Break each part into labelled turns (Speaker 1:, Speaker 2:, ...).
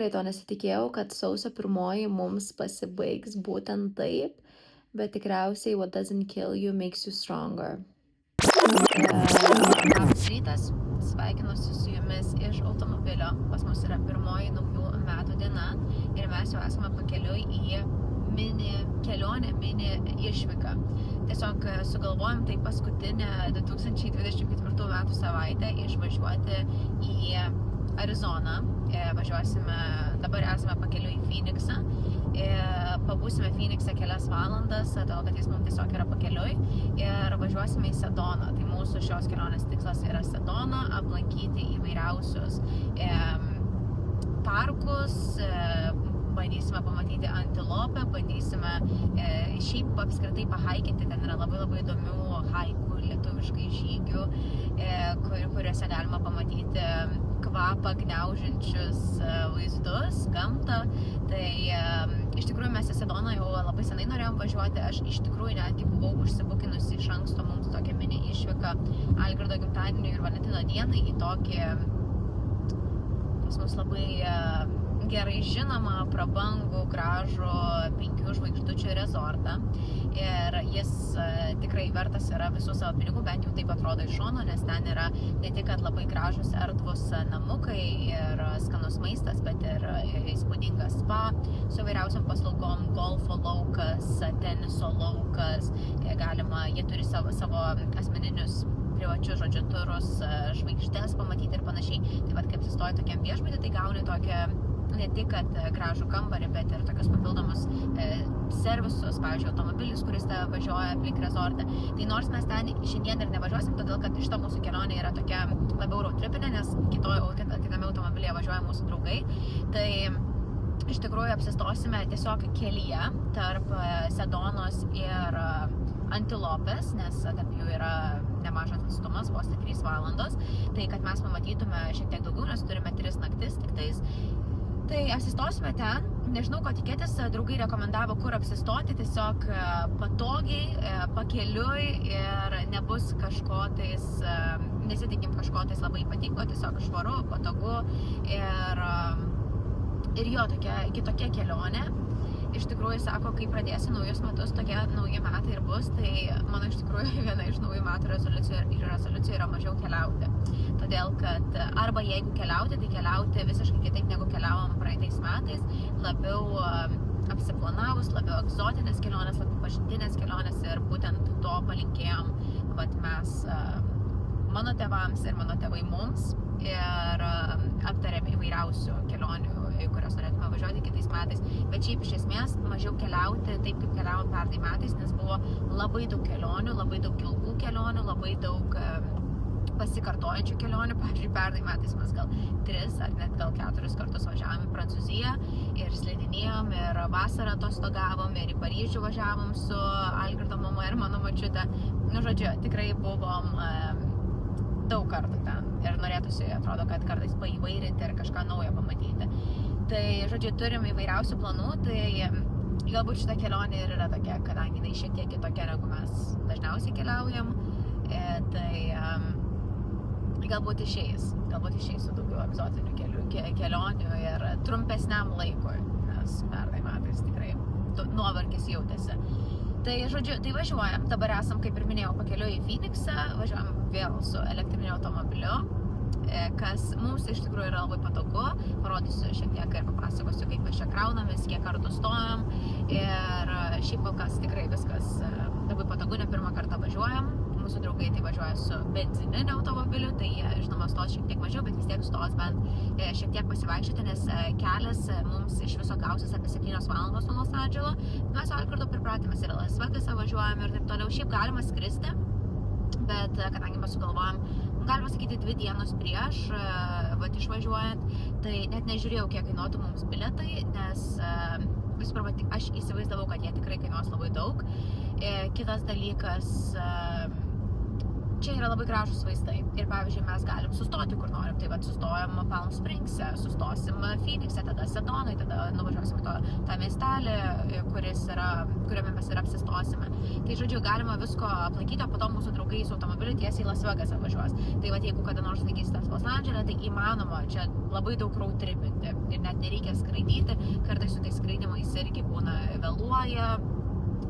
Speaker 1: Tikrai to nesitikėjau, kad sausio 1 mums pasibaigs būtent taip, bet tikriausiai what doesn't kill you makes you stronger. Labas rytas, sveikinuosi su jumis iš automobilio. Pas mus yra pirmoji naujų metų diena ir mes jau esame pakeliui į mini kelionę, mini išvyką. Tiesiog sugalvojom tai paskutinę 2024 metų savaitę išvažiuoti į Arizoną. Dabar esame pakeliui į Phoenixą. Pabūsime Phoenixą kelias valandas, todėl kad jis mums tiesiog yra pakeliui. Ir važiuosime į Sedoną. Tai mūsų šios kelionės tikslas yra Sedoną, aplankyti įvairiausius parkus, bandysime pamatyti antilopę, bandysime šiaip apskritai pahaikinti, ten yra labai įdomių haikų, lietuviškai žygių, kuriuose galima pamatyti kvapą gniaužiančius vaizdus, gamtą. Tai iš tikrųjų mes į Sedoną jau labai senai norėjom važiuoti. Aš iš tikrųjų netgi buvau užsibukinusi iš anksto mums tokią mini išvyką Algirdo gimtadieniui ir Valentino dienai į tokį pas mus labai gerai žinomą, prabangų, gražų 5 žvaigždučių rezortą. Ir jis tikrai vertas yra visų savo pinigų, bent jau taip atrodo iš šono, nes ten yra ne tik kad labai gražus erdvus namukai ir skanus maistas, bet ir įspūdingas spa su įvairiausiom paslaugom, golfo laukas, teniso laukas. Jie turi savo asmeninius privačius, turus, žvaigždės pamatyti ir panašiai. Taip pat, kaip atsistoji tokiam viešbutį, tai gauni tokią ne tik kad gražų kambarį, bet ir tokius papildomus servisus, pavyzdžiui, automobilis, kuris važiuoja aplink rezortą. Tai nors mes ten šiandien ir nevažiuosim, todėl kad šita mūsų kelionė yra tokia labiau roadtripinė, nes kitame automobilyje važiuoja mūsų draugai. Tai iš tikrųjų apsistosime tiesiog kelyje tarp Sedonos ir Antilopės, nes tarp jų yra nemažas atstumas, vos 3 valandos. Tai kad mes pamatytume šiek tiek daugiau, nes turime 3 naktis tiktais. Tai apsistosime ten, nežinau, ko tikėtis, draugai rekomendavo, kur apsistoti, tiesiog patogiai, pakeliui ir nebus nesitikim kažko tais labai ypatingo, tiesiog švaru, patogu ir jo tokia kitokia kelionė. Iš tikrųjų, sako, kai pradėsi naujus metus, tokie nauji metai ir bus, tai mano iš tikrųjų viena iš naujų metų rezoliucijų yra mažiau keliauti. Todėl, kad arba jeigu keliauti, tai keliauti visiškai kitaip negu keliavom praeitais metais, labiau apsiplanavus, labiau egzotinės kelionės, labiau pažintinės kelionės ir būtent to palinkėjom mes mano tėvams ir mano tėvai mums ir aptarėme įvairiausių kelionių, kurios norėtume važiuoti kitais metais. Bet šiaip iš esmės mažiau keliauti taip, kaip keliavom pernai metais, nes buvo labai daug kelionių, labai daug ilgų kelionių, labai daug pasikartojančių kelionių. Pavyzdžiui, pernai metais mes gal 3 ar net gal 4 kartus važiavom į Prancūziją ir slidinėjom, ir vasarą atostogavom, ir į Paryžių važiavom su Algirdo mama ir mano močiute. Žodžiu, tikrai buvom daug kartų ten ir norėtųsi, atrodo, kad kartais paįvairinti ir kažką naujo pamatyti. Tai, žodžiu, turim įvairiausių planų, tai galbūt šita kelionė ir yra tokia, kadangi jinai šiek tiek kitokia, negu mes dažniausiai keliaujam, tai galbūt išeis su daugiau egzotinių kelionių ir trumpesniam laikui, nes pernai metais tikrai nuovargis jautėsi. Tai, žodžiu, tai važiuojam, dabar esam, kaip ir minėjau, pakeliui į Phoenixą, važiuojam vėl su elektriniu automobiliu, kas mums iš tikrųjų yra labai patogu. Parodysiu šiek tiek ir papasakosiu, kaip mes čia kraunamės, kiek kartų stojam ir šiaip kol kas tikrai viskas labai patogu, ne pirmą kartą važiuojam. Mūsų draugai tai važiuoja su benzininiu automobiliu, tai jie, žinoma, stos šiek tiek mažiau, bet vis tiek stos bent šiek tiek pasivaikščioti, nes kelias mums iš viso gausis apie 7 valandos nuo Los Andželo. Mes su Algirdu pripratėmės ir Las Vegasą važiuojam ir taip toliau. Šiaip galima skristi, bet kadangi mes sugalvojam, galima sakyti, 2 dienos prieš išvažiuojant, tai net nežiūrėjau, kiek kainuotų mums bilietai, nes visų pirma, aš įsivaizdavau, kad jie tikrai kainuos labai daug. Kitas dalykas, čia yra labai gražus vaizdai. Ir pavyzdžiui, mes galim sustoti, kur norim. Tai vat sustojam Palm Springse, sustosim Phoenixe, tada Sedonui, tada nuvažiuosim į tą miestelį, kuriame mes ir apsistosime. Tai žodžiu, galima visko aplankyti, o po to mūsų draugai su automobiliu tiesiai į Las Vegasą važiuos. Tai vat jeigu kada nors laikysitės Los Andžele, tai įmanoma čia labai daug road tripinti ir net nereikia skraidyti. Kartais su tais skraidimais irgi būna vėluoja,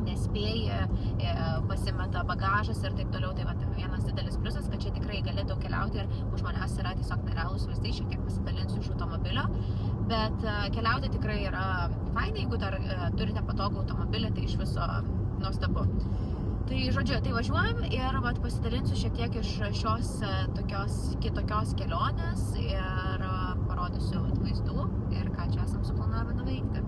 Speaker 1: nespėja, pasimeta bagažas ir taip toliau. Tai va, vienas didelis pliusas, kad čia tikrai gali daug keliauti ir už manęs yra tiesiog nerealūs vaizdai, šiek tiek pasidalinsiu iš automobilio. Bet keliauti tikrai yra fainai, jeigu dar turite patogų automobilį, tai iš viso nuostabu. Tai žodžiu, tai važiuojam ir vat, pasidalinsiu šiek tiek iš šios tokios kitokios kelionės ir parodysiu vaizdų ir ką čia esam suplanavę nuveikti.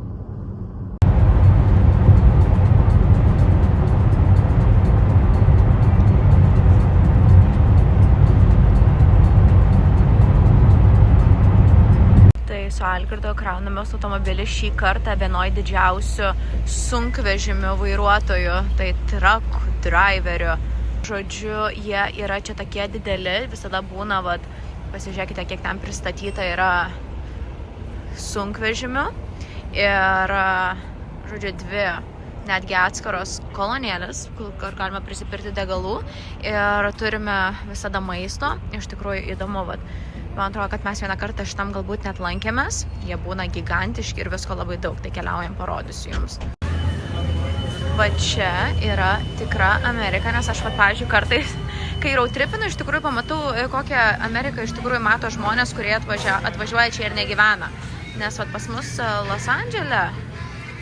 Speaker 1: Su Algirdu kraunamės automobilį šį kartą vienoj didžiausių sunkvežimių vairuotojų, tai truck driverių. Žodžiu, jie yra čia tokie dideli, visada būna, vat, pasižiūrėkite, kiek ten pristatyta yra sunkvežimių. Ir, žodžiu, dvi netgi atskiros kolonėlės, kur galima prisipirkti degalų. Ir turime visada maisto, iš tikrųjų įdomu, vat. Man atrodo, kad mes vieną kartą šitam galbūt net lankėmės. Jie būna gigantiški ir visko labai daug, tai keliaujam, parodysiu jums. Va čia yra tikra Amerika, nes aš, pavyzdžiui, kartais, kai road tripinu, iš tikrųjų pamatau, kokią Ameriką iš tikrųjų mato žmonės, kurie atvažiuoja čia ir negyvena. Nes pas mus Los Andžele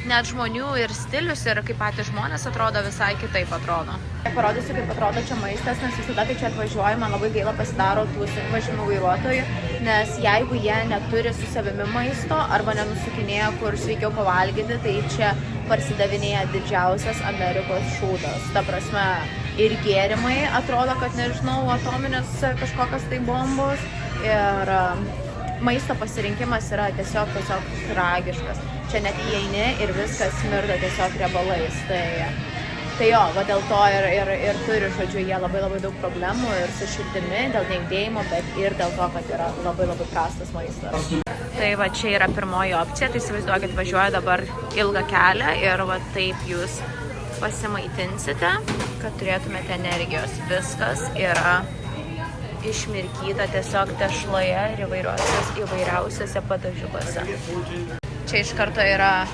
Speaker 1: net žmonių ir stilius ir kaip patys žmonės atrodo visai kitaip atrodo. Parodysiu, kaip atrodo čia maistas, nes visada, kai čia atvažiuoju, man labai gaila pasidaro tų sunkvežimių vairuotojų, nes jeigu jie neturi su savimi maisto arba nenusukinėja, kur sveikiau pavalgyti, tai čia parsidavinėja didžiausias Amerikos šūdas. Ta prasme, ir gėrimai atrodo, kad nežinau, atominės kažkokios tai bombos ir maisto pasirinkimas yra tiesiog tragiškas. Čia net įeini ir viskas smirda tiesiog riebalais. Tai jo, va dėl to ir turi, žodžiu, jie labai daug problemų ir su širdimi, dėl nejudėjimo, bet ir dėl to, kad yra labai prastas maistas. Tai va čia yra pirmoji opcija, tai įsivaizduokit, važiuoja dabar ilgą kelią ir va taip jūs pasimaitinsite, kad turėtumėte energijos. Viskas yra išmirkyta tiesiog tešloje ir įvairiausiose padažiukuose. Čia iš karto yra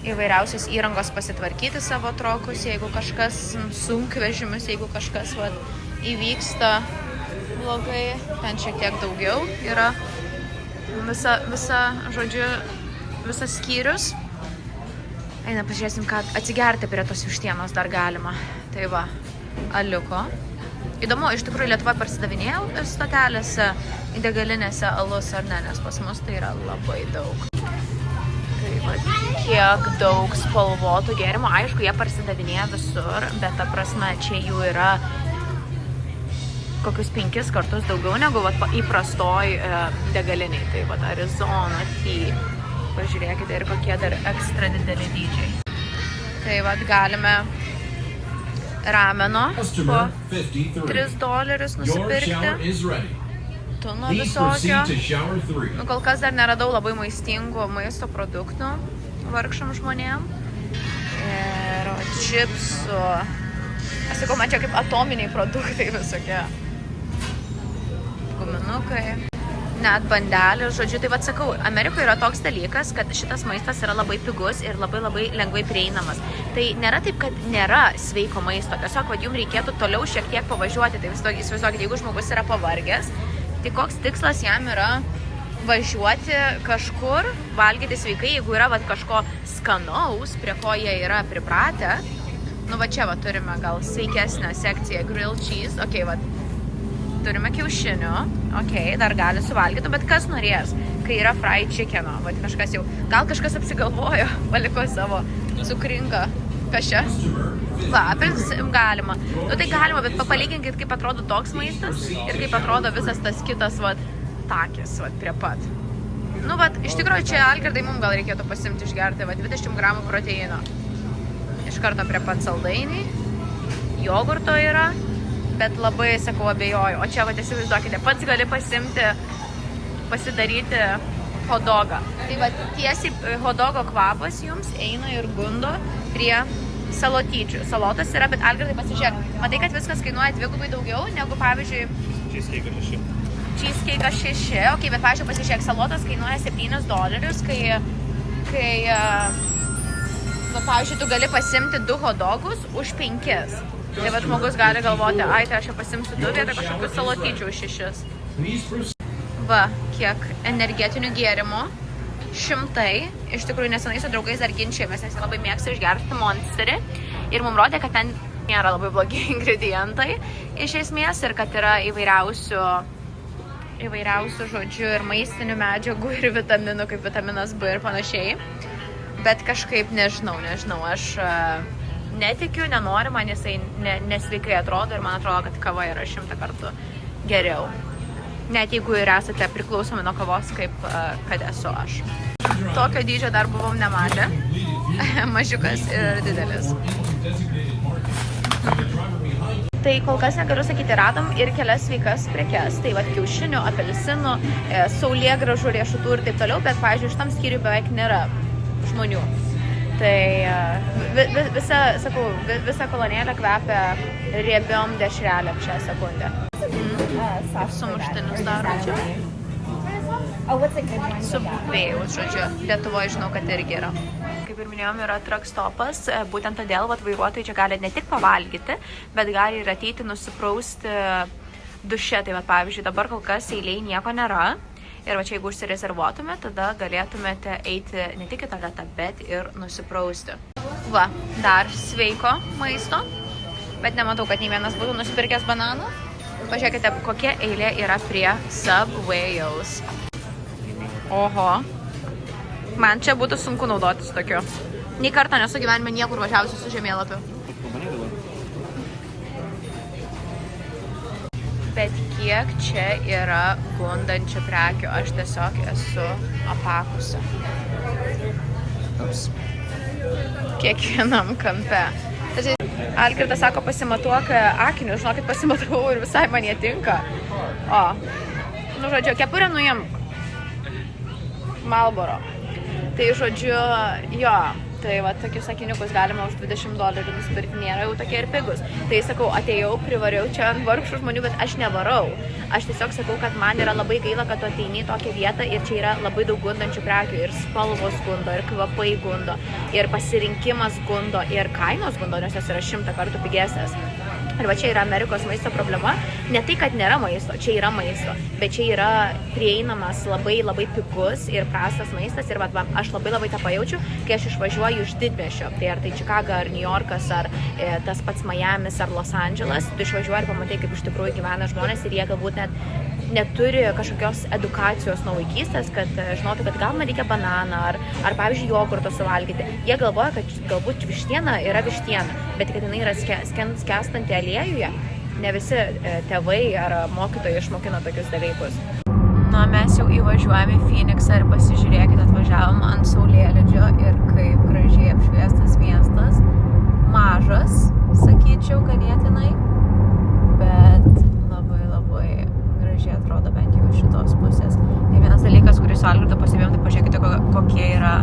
Speaker 1: įvairiausios įrangos pasitvarkyti savo trokus, jeigu kažkas sunkvežimis, jeigu kažkas įvyksta blogai, ten šiek tiek daugiau yra visas skyrius. Eina, pažiūrėsim, kad atsigerti prie tos vištienos dar galima. Tai va, aliuko. Įdomu, iš tikrųjų Lietuvoje parsidavinėjau stotelėse, degalinėse alus ar ne, nes pas mus tai yra labai daug. Tai va, kiek daug spalvotų gėrimų. Aišku, jie parsidavinėja visur, bet ta prasme, čia jų yra kokius 5 kartus daugiau negu įprastoj degaliniai. Tai va, Arizona Tea. Pažiūrėkite ir kokie dar ekstra dideli dydžiai. Tai va, galime rameno po $3 nusipirkti. Tuno visokio. Kol kas dar neradau labai maistingų maisto produktų vargšam žmonėm. Ir čipsų. Aš sakau, man čia kaip atominiai produktai visokie. Guminukai. Net bandelės, žodžiu, tai vat sakau, Amerikoje yra toks dalykas, kad šitas maistas yra labai pigus ir labai lengvai prieinamas. Tai nėra taip, kad nėra sveiko maisto, tiesiog jums reikėtų toliau šiek tiek pavažiuoti. Tai įsivaizduokit, jeigu žmogus yra pavargęs, tai koks tikslas jam yra važiuoti kažkur, valgyti sveikai, jeigu yra kažko skanaus, prie ko jie yra pripratę. Nu va čia turime gal sveikesnę sekciją, grilled cheese, okei, turime kiaušinių, dar gali suvalgyti, bet kas norės, kai yra fried chickeno, gal kažkas apsigalvojo, paliko savo cukringą, kas čia? Lapės galima. Nu tai galima, bet palyginkit, kaip atrodo toks maistas ir kaip atrodo visas tas kitas, takis, prie pat. Nu, iš tikrųjų, čia Algirdai mums gal reikėtų pasimti išgerti, 20 gramų proteino. Iš karto prie pat saldainiai, jogurto yra. bet labai, sakau, abejoju. O čia, va, įsivaizduokite, pats gali pasidaryti hodogą. Tai va, tiesiai hodogo kvapas jums eina ir gundo prie salotyčių. Salotas yra, bet Algirdai pasižiūrėk, matai, kad viskas kainuoja dvigubai daugiau negu, pavyzdžiui, cheesecake 6, ok, bet, pavyzdžiui, pasižiūrėk, salotas kainuoja $7, kai pavyzdžiui, tu gali pasimti 2 hodogus už 5. Tai va, žmogus gali galvoti, ai, tai aš jau pasimsiu 2 vietą kažkokius salotyčių už 6. Va, kiek energetinių gėrimų. 100. Iš tikrųjų, nesenai su draugais dar ginčijomės, nes jie labai mėgsta išgerti Monsterį. Ir mums rodė, kad ten nėra labai blogi ingredientai iš esmės ir kad yra įvairiausių žodžių ir maistinių medžiagų ir vitaminų, kaip vitaminas B ir panašiai. Bet kažkaip nežinau, aš netikiu, nenoriu, man jisai nesveikai atrodo ir man atrodo, kad kava yra 100 kartų geriau. Net jeigu ir esate priklausomi nuo kavos, kaip kad esu aš. Tokio dydžio dar buvom nematę. Mažiukas ir didelis. Tai kol kas negaliu sakyti, radom ir kelias sveikas prekes. Tai va, kiaušinių, apelsinų, saulėgrąžų, riešutų ir taip toliau, bet, pavyzdžiui, šitam skyriui beveik nėra žmonių. Tai visa kolonėlė kvepia riebiom dešrelėm šią sekundę. Sumuštinis daro čia. Su bupėjaus, žodžiu. Lietuvoje žinau, kad irgi yra. Kaip ir minėjom, yra truck stopas. Būtent todėl vairuotojai čia gali ne tik pavalgyti, bet gali ir ateiti nusiprausti duše. Tai va, pavyzdžiui, dabar kol kas eiliai nieko nėra. Ir va čia, jeigu užsirezervuotume, tada galėtumėte eiti ne tik į tualetą, bet ir nusiprausti. Va, dar sveiko maisto, bet nematau, kad nei vienas būtų nusipirkęs bananų. Pažiūrėkite, kokia eilė yra prie Subwayaus. Oho, man čia būtų sunku naudotis tokiu. Nei kartą nesu gyvenime niekur važiavusi su žemėlapiu. Bet kiek čia yra gundančių prekių, aš tiesiog esu apakusi. Ups. Kiekvienam kampe. Algirdas sako, pasimatuok akinius, žinokit, pasimatavau ir visai man jie tinka. O, nu žodžiu, kepurę nuimk. Marlboro. Tai žodžiu, jo. Tai va, tokius akiniukus galima už $20 nusipirkti, nėra jau tokie ir pigus. Tai sakau, atėjau, privariau čia ant vargšų žmonių, bet aš nevarau. Aš tiesiog sakau, kad man yra labai gaila, kad tu ateini į tokią vietą ir čia yra labai daug gundančių prekių. Ir spalvos gundo, ir kvapai gundo, ir pasirinkimas gundo, ir kainos gundo, nes jos yra 100 kartų pigesnės. Ir va čia yra Amerikos maisto problema. Ne tai, kad nėra maisto, čia yra maisto, bet čia yra prieinamas labai pigus ir prastas maistas. Ir va, aš labai tą pajaučiu, kai aš išvažiuoju iš didmiesčio. Tai ar tai Čikaga, ar New Yorkas, ar tas pats Miamis, ar Los Andželas. Tu išvažiuoji ir pamatai, kaip iš tikrųjų gyvena žmonės ir jie galbūt neturi kažkokios edukacijos nuo vaikystės, kad žinotų, kad gal man reikia bananą ar pavyzdžiui, jogurto suvalgyti. Jie galvoja, kad galbūt vištiena yra vištiena, bet kad jinai yra skęstanti aliejuje. Ne visi tėvai ar mokytojai išmokino tokius dalykus. Na, mes jau įvažiuojame į Phoenixą ir pasižiūrėkite, atvažiavom ant saulėlydžio ir kaip gražiai apšviestas miestas. Mažas, sakyčiau, ganėtinai, bet labai gražiai atrodo bent jau iš šitos pusės. Tai vienas dalykas, kurį su Algirdu pasivėjom, tai pažiūrėkite, kokie yra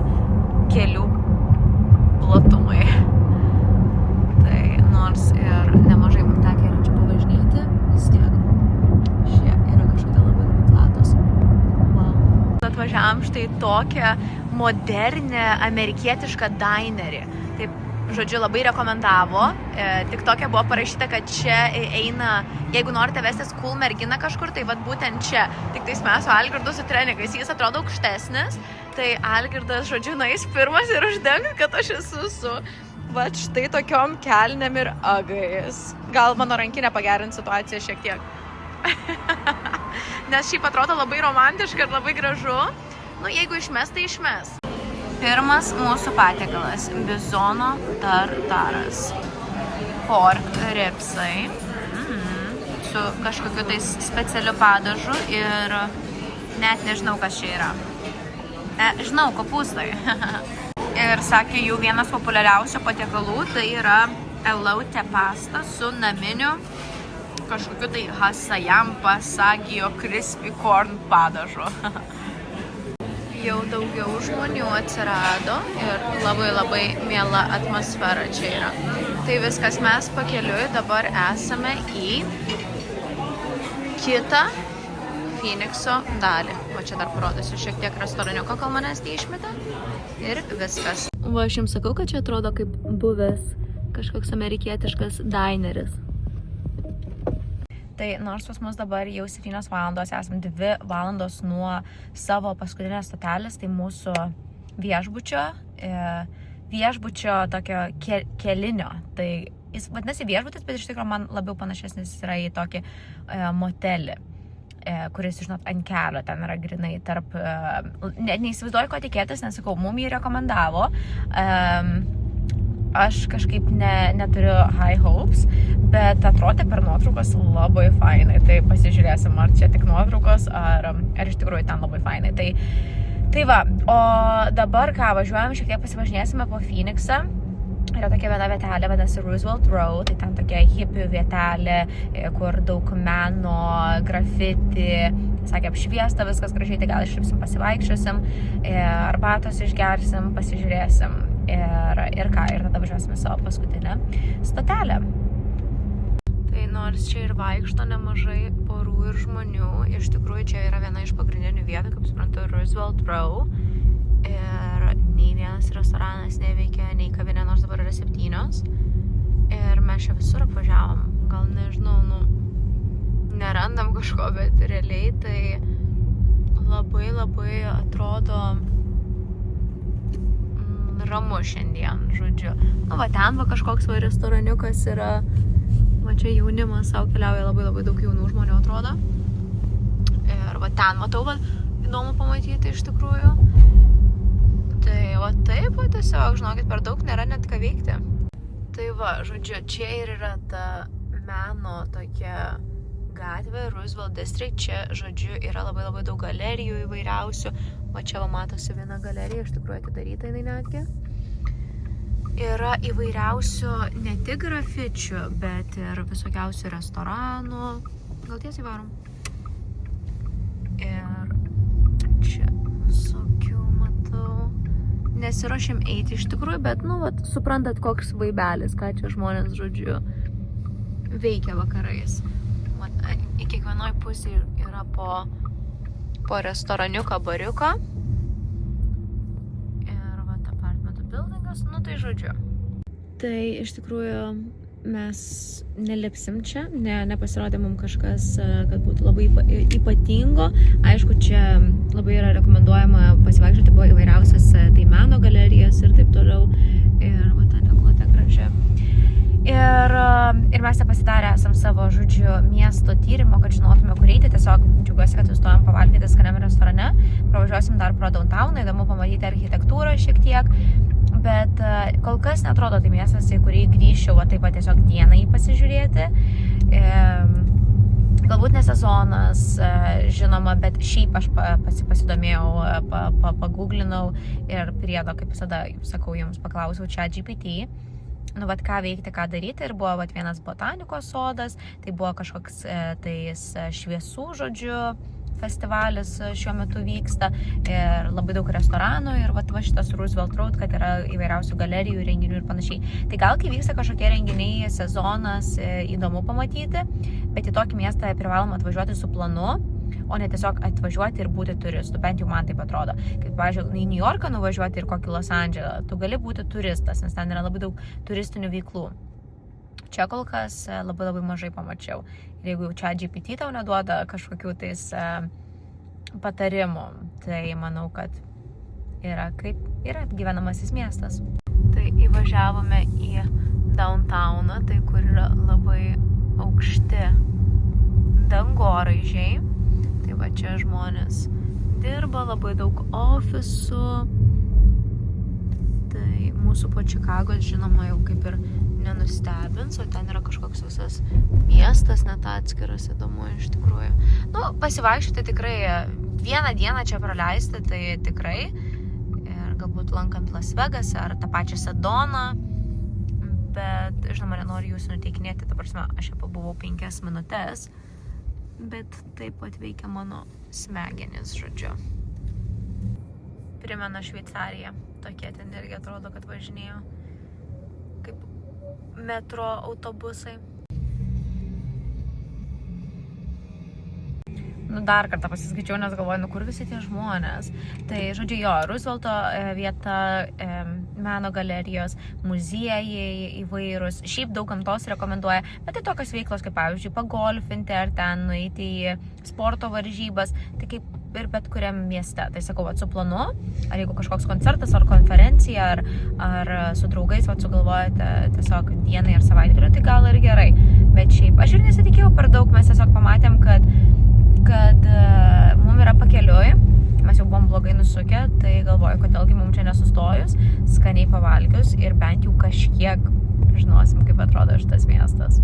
Speaker 1: kelių platumai. Tai nors ir nemažai mums tekę yra čia pavažinėti, vis tiek šie yra kažkokie labai platus. Wow. Atvažiavam štai tokią modernę amerikietišką dinerį. Taip, žodžiu, labai rekomendavo. Tik tokia buvo parašyta, kad čia eina, jeigu norite vestis cool merginą kažkur, tai vat būtent čia. Tik tais mes su Algirdu su treningais, jis atrodo aukštesnis, tai Algirdas, žodžiu, nueis pirmas ir uždengs, kad aš esu su vat štai tokiom kelnėm ir agais. Gal mano rankinė pagerins situaciją šiek tiek. Nes šiaip atrodo labai romantiška ir labai gražu. Nu, jeigu išmes, tai išmes. Pirmas mūsų patiekalas – bizono tartaras. Pork ribsai su kažkokiu tais specialiu padažu ir net nežinau, kas čia yra. Žinau, kopūstai. Ir sakė, jų vienas populiariausių patiekalų tai yra elote pasta su naminiu kažkokiu tai Hasayam Pasagio crispy corn padažu. Jau daugiau žmonių atsirado ir labai miela atmosfera čia yra. Tai viskas, mes pakeliui dabar esame į kitą Phoenixo dalį. O čia dar parodysiu šiek tiek restoraniuko, kol manęs neišmeta. Ir viskas. Va, aš jums sakau, kad čia atrodo kaip buvęs kažkoks amerikietiškas dineris. Tai nors pas mus dabar jau 7 valandos, esam 2 valandos nuo savo paskutinės stotelės, tai mūsų viešbučio tokio kelinio. Tai jis vadinasi viešbutis, bet iš tikrųjų man labiau panašesnis yra į tokį motelį, kuris, žinot, ant kelio, ten yra grinai tarp, neįsivaizduoju, ko tikėtis, nes sakau, mum jį rekomendavo. Aš kažkaip neturiu high hopes, bet atrodė per nuotraukos labai fainai. Tai pasižiūrėsim, ar čia tik nuotraukos, ar iš tikrųjų ten labai fainai. Tai va, o dabar ką, važiuojam, šiek tiek pasivažinėsime po Phoenixą. Yra tokia viena vietelė, vadinasi Roosevelt Road, tai ten tokia hipių vietelė, kur daug meno, grafiti, sakė, apšviesta, viskas gražiai, tai gal išlipsim, pasivaikščiosim, arbatos išgersim, pasižiūrėsim ir ką, ir tada važiuosime savo paskutinę stotelę. Tai nors čia ir vaikšto nemažai porų ir žmonių, iš tikrųjų čia yra viena iš pagrindinių vietų, kaip suprantu, Roosevelt Road. Ir nei vienas restoranas neveikia, nei kavinė, nors dabar yra 7. Ir mes čia visur apvažiavom. Gal nežinau, nerandam kažko, bet realiai tai labai atrodo ramu šiandien, žodžiu. Va ten va kažkoks va restoraniukas yra. Va čia jaunimas savo keliauja, labai daug jaunų žmonių atrodo. Ir va ten matau, va įdomu pamatyti iš tikrųjų. Tai va taip, va tiesiog, žinokit, per daug nėra net ką veikti. Tai va, žodžiu, čia ir yra ta meno tokia gatvė, Roosevelt District. Čia, žodžiu, yra labai daug galerijų įvairiausių. Va čia va matosi viena galerija, iš tikrųjų atidaryta jinai netgi. Yra įvairiausių ne tik grafičių, bet ir visokiausių restoranų. Gal tiesiai varom? Ir čia visokių matau. Nesiruošim eiti iš tikrųjų, bet, vat, suprantat, koks vaibelis, ką čia žmonės, žodžiu, veikia vakarais. Vat, į kiekvienoj pusėje yra po restoraniuką, bariuką. Ir vat, apartmentų buildingas, tai žodžiu. Tai iš tikrųjų mes nelipsim čia, nepasirodė mums kažkas, kad būtų labai ypatingo. Aišku, čia labai yra rekomenduojama pasivaikščioti po įvairiausias tai meno galerijas ir taip toliau. Ir va, ta neglutė graži. Ir mes pasidarę esam savo, žodžiu, miesto tyrimo, kad žinotume, kur eiti. Tiesiog džiaugiuosi, kad sustojom pavalgyti skaniame restorane. Pravažiuosim dar pro downtowną, įdomu pamatyti architektūrą šiek tiek. Bet kol kas netrodo tai miestas, į kurį grįžčiau, taip pat tiesiog dieną jį pasižiūrėti. Galbūt ne sezonas, žinoma, bet šiaip aš pasidomėjau, paguglinau ir priedo, kaip visada, sakau, jums paklausiau ChatGPT. Vat ką veikti, ką daryti. Ir buvo vat vienas botanikos sodas, tai buvo kažkoks tais šviesų, žodžiu, festivalis šiuo metu vyksta ir labai daug restoranų ir va šitas Roosevelt Road, kad yra įvairiausių galerijų, renginių ir panašiai. Tai gal kai vyksta kažkokie renginiai, sezonas, įdomu pamatyti, bet į tokį miestą privalom atvažiuoti su planu, o ne tiesiog atvažiuoti ir būti turistų, bent jau man taip atrodo. Kaip, pavyzdžiui, į New Yorką nuvažiuoti ir kokį Los Andželą, tu gali būti turistas, nes ten yra labai daug turistinių veiklų. Čia kol kas labai mažai pamačiau. Ir jeigu jau ChatGPT tau neduoda kažkokių tais patarimų, tai manau, kad yra kaip yra gyvenamasis miestas. Tai įvažiavome į downtowną, tai kur yra labai aukšti dangoraižiai. Tai va čia žmonės dirba, labai daug ofisų. Tai mūsų po Čikagos, žinoma, jau kaip ir nenustebins, o ten yra kažkoks visas miestas, net atskiras, įdomu iš tikrųjų. Pasivaikščioti tikrai, vieną dieną čia praleisti, tai tikrai, ir galbūt lankant Las Vegas ar tą pačią Sedoną, bet, žinoma, nenoriu jūsų nuteikinėti, ta prasme, aš jau pabuvau 5 minutės, bet taip pat veikia mano smegenis, žodžiu. Primena Šveicariją, tokie ten irgi atrodo, kad važinėjo kaip metro autobusai. Dar kartą pasiskaičiau, nes galvoju, kur visi tie žmonės. Tai, žodžiu, jo, Roosevelto vieta, meno galerijos, muziejai įvairūs. Šiaip daug gamtos rekomenduoja, bet tai tokios veiklos, kaip pavyzdžiui, pagolfinti ar ten nueiti į sporto varžybas, tai kaip ir bet kuriam mieste. Tai sakau, su planu, ar jeigu kažkoks koncertas ar konferencija, ar su draugais sugalvojate tiesiog dienai ar savaitgalį, tai gal ir gerai. Bet šiaip, aš ir nesitikėjau per daug, mes tiesiog pamatėm, kad mum yra pakeliui, mes jau buvom blogai nusukę, tai galvoju, kodėlgi mum čia nesustojus, skaniai pavalgius ir bent jau kažkiek žinosim, kaip atrodo šitas miestas.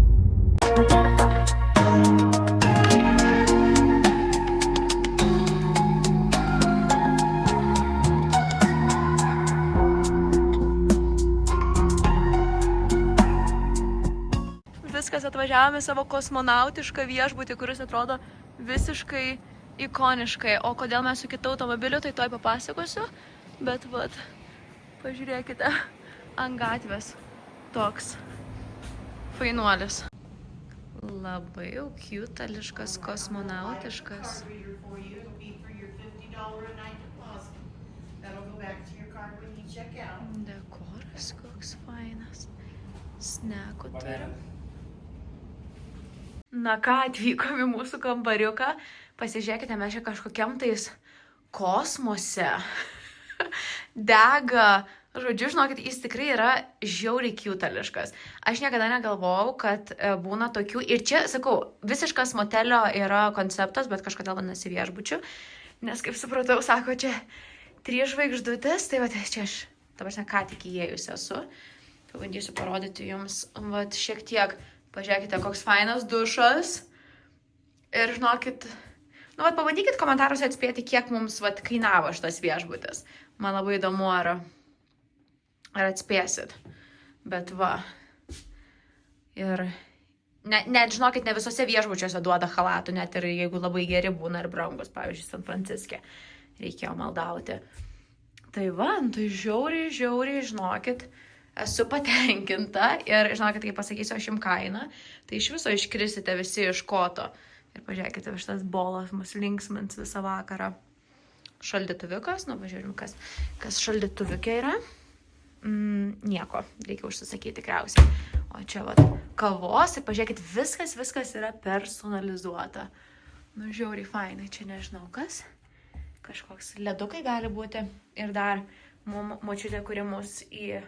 Speaker 1: Viskas, atvažiavome savo kosmonautišką viešbutį, kuris atrodo visiškai ikoniškai. O kodėl mes su kitu automobiliu, tai toj papasakosiu. Bet vat, pažiūrėkite, ant gatvės toks fainuolis. Labai jau cute-ališkas, kosmonautiškas. Dekoras koks fainas. Snekų turim. Na ką, atvykom į mūsų kambariuką. Pasižiūrėkite, mes čia kažkokiam tais kosmose. Dega. Žodžiu, žinokit, jis tikrai yra žiauriai cute-ališkas. Aš niekada negalvojau, kad būna tokių. Ir čia, sakau, visiškas motelio yra konceptas, bet kažkodėl vadinasi viešbučiu. Nes, kaip supratau, sako, čia 3 žvaigždutės. Tai va, čia aš, ta prasme, ką tik įėjus esu. Pabandysiu parodyti jums, va, šiek tiek. Pažiūrėkite, koks fainas dušas. Ir žinokit, nu, vat, pabandykit komentaruose atspėti, kiek mums vat, kainavo šitas viešbutis. Man labai įdomu, ar atspėsit. Bet va. Ir net, žinokit, ne visose viešbučiuose duoda chalatų, net ir jeigu labai geri būna ir brangus, pavyzdžiui, San Franciske. Reikėjo maldauti. Tai va, tai žiauriai, žinokit. Esu patenkinta ir, žinokit, kai pasakysiu aš jums kainą, tai iš viso iškrisite visi iš koto. Ir pažiūrėkite, šitas bolas mus linksmins visą vakarą. Šaldytuviukas, nu pažiūrėjom, kas šaldytuviukė yra. Nieko, reikia užsisakyti tikriausiai. O čia vat kavos ir pažiūrėkit, viskas yra personalizuota. Nu, žiauriai fainai, čia nežinau kas. Kažkoks ledukai gali būti. Ir dar močiutė, kuri mus į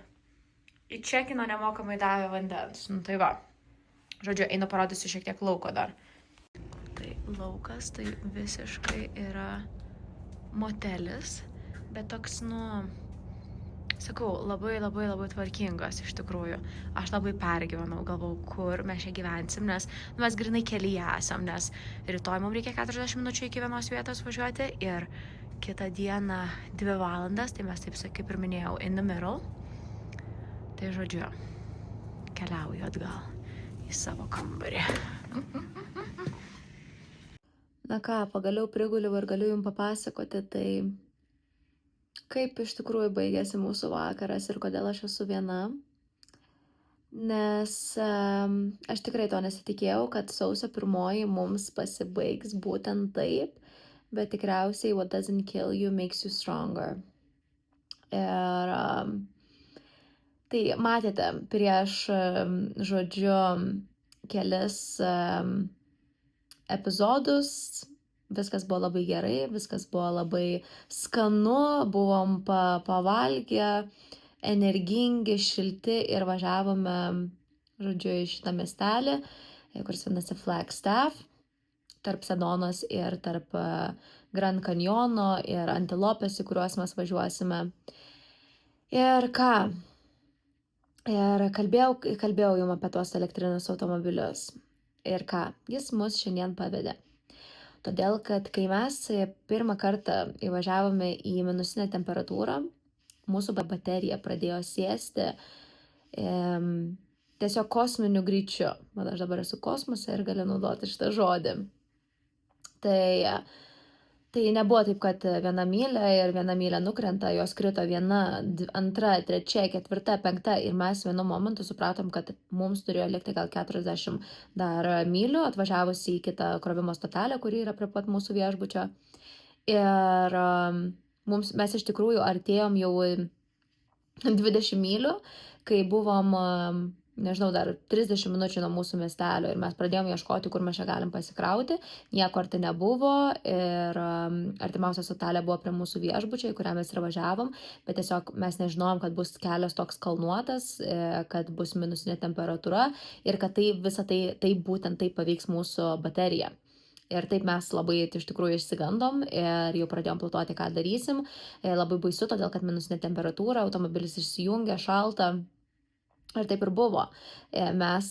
Speaker 1: čekino nemokamai davė vandens. Nu tai va. Žodžiu, einu parodysiu šiek tiek lauko dar. Tai laukas tai visiškai yra motelis, bet toks, nu, sakau, labai tvarkingas iš tikrųjų. Aš labai pergyvenau, galvau, kur mes čia gyvensim, nes mes grinai kelyje esam, nes rytoj mums reikia 40 minučių iki vienos vietos važiuoti ir kitą dieną 2 valandas, tai mes taip, kaip ir minėjau, in the middle. Tai žodžiu, keliauju atgal į savo kambarį. Na ką, pagaliau priguliau ir galiu jums papasakoti, tai kaip iš tikrųjų baigėsi mūsų vakaras ir kodėl aš esu viena. Nes aš tikrai to nesitikėjau, kad sausio 1 mums pasibaigs būtent taip, bet tikriausiai what doesn't kill you makes you stronger. Ir tai matėte prieš, žodžiu, kelis epizodus, viskas buvo labai gerai, viskas buvo labai skanu, buvom pavalgę, energingi, šilti ir važiavome, žodžiu, į šitą miestelį, kuris vadinasi Flagstaff, tarp Sedonos ir tarp Grand Canyono ir Antilopės, į kuriuos mes važiuosime. Ir ką? Ir kalbėjau jums apie tuos elektrinius automobilius. Ir ką? Jis mus šiandien pavedė. Todėl, kad kai mes pirmą kartą įvažiavome į minusinę temperatūrą, mūsų baterija pradėjo sėsti tiesiog kosminiu greičiu. Man aš dabar esu kosmose ir galiu naudoti šitą žodį. Tai nebuvo taip, kad viena mylė nukrenta, jos krito viena, antra, trečia, ketvirta, penkta ir mes vienu momentu supratom, kad mums turėjo likti gal 40 dar mylių, atvažiavus į kitą krovimo stotelę, kuri yra prie pat mūsų viešbučio. Ir mes iš tikrųjų artėjom jau 20 mylių, kai buvom, nežinau, dar 30 minučių nuo mūsų miestelio ir mes pradėjom ieškoti, kur mes čia galim pasikrauti, nieko arti nebuvo ir artimiausia stotelė buvo prie mūsų viešbučio, į kurią mes ir važiavom, bet tiesiog mes nežinojom, kad bus kelias toks kalnuotas, kad bus minusinė temperatūra ir kad tai būtent tai paveiks mūsų bateriją. Ir taip mes labai iš tikrųjų išsigandom ir jau pradėjom platuoti, ką darysim. Labai baisu, todėl kad minusinė temperatūra, automobilis išsijungia, šalta. Ir taip ir buvo. Mes,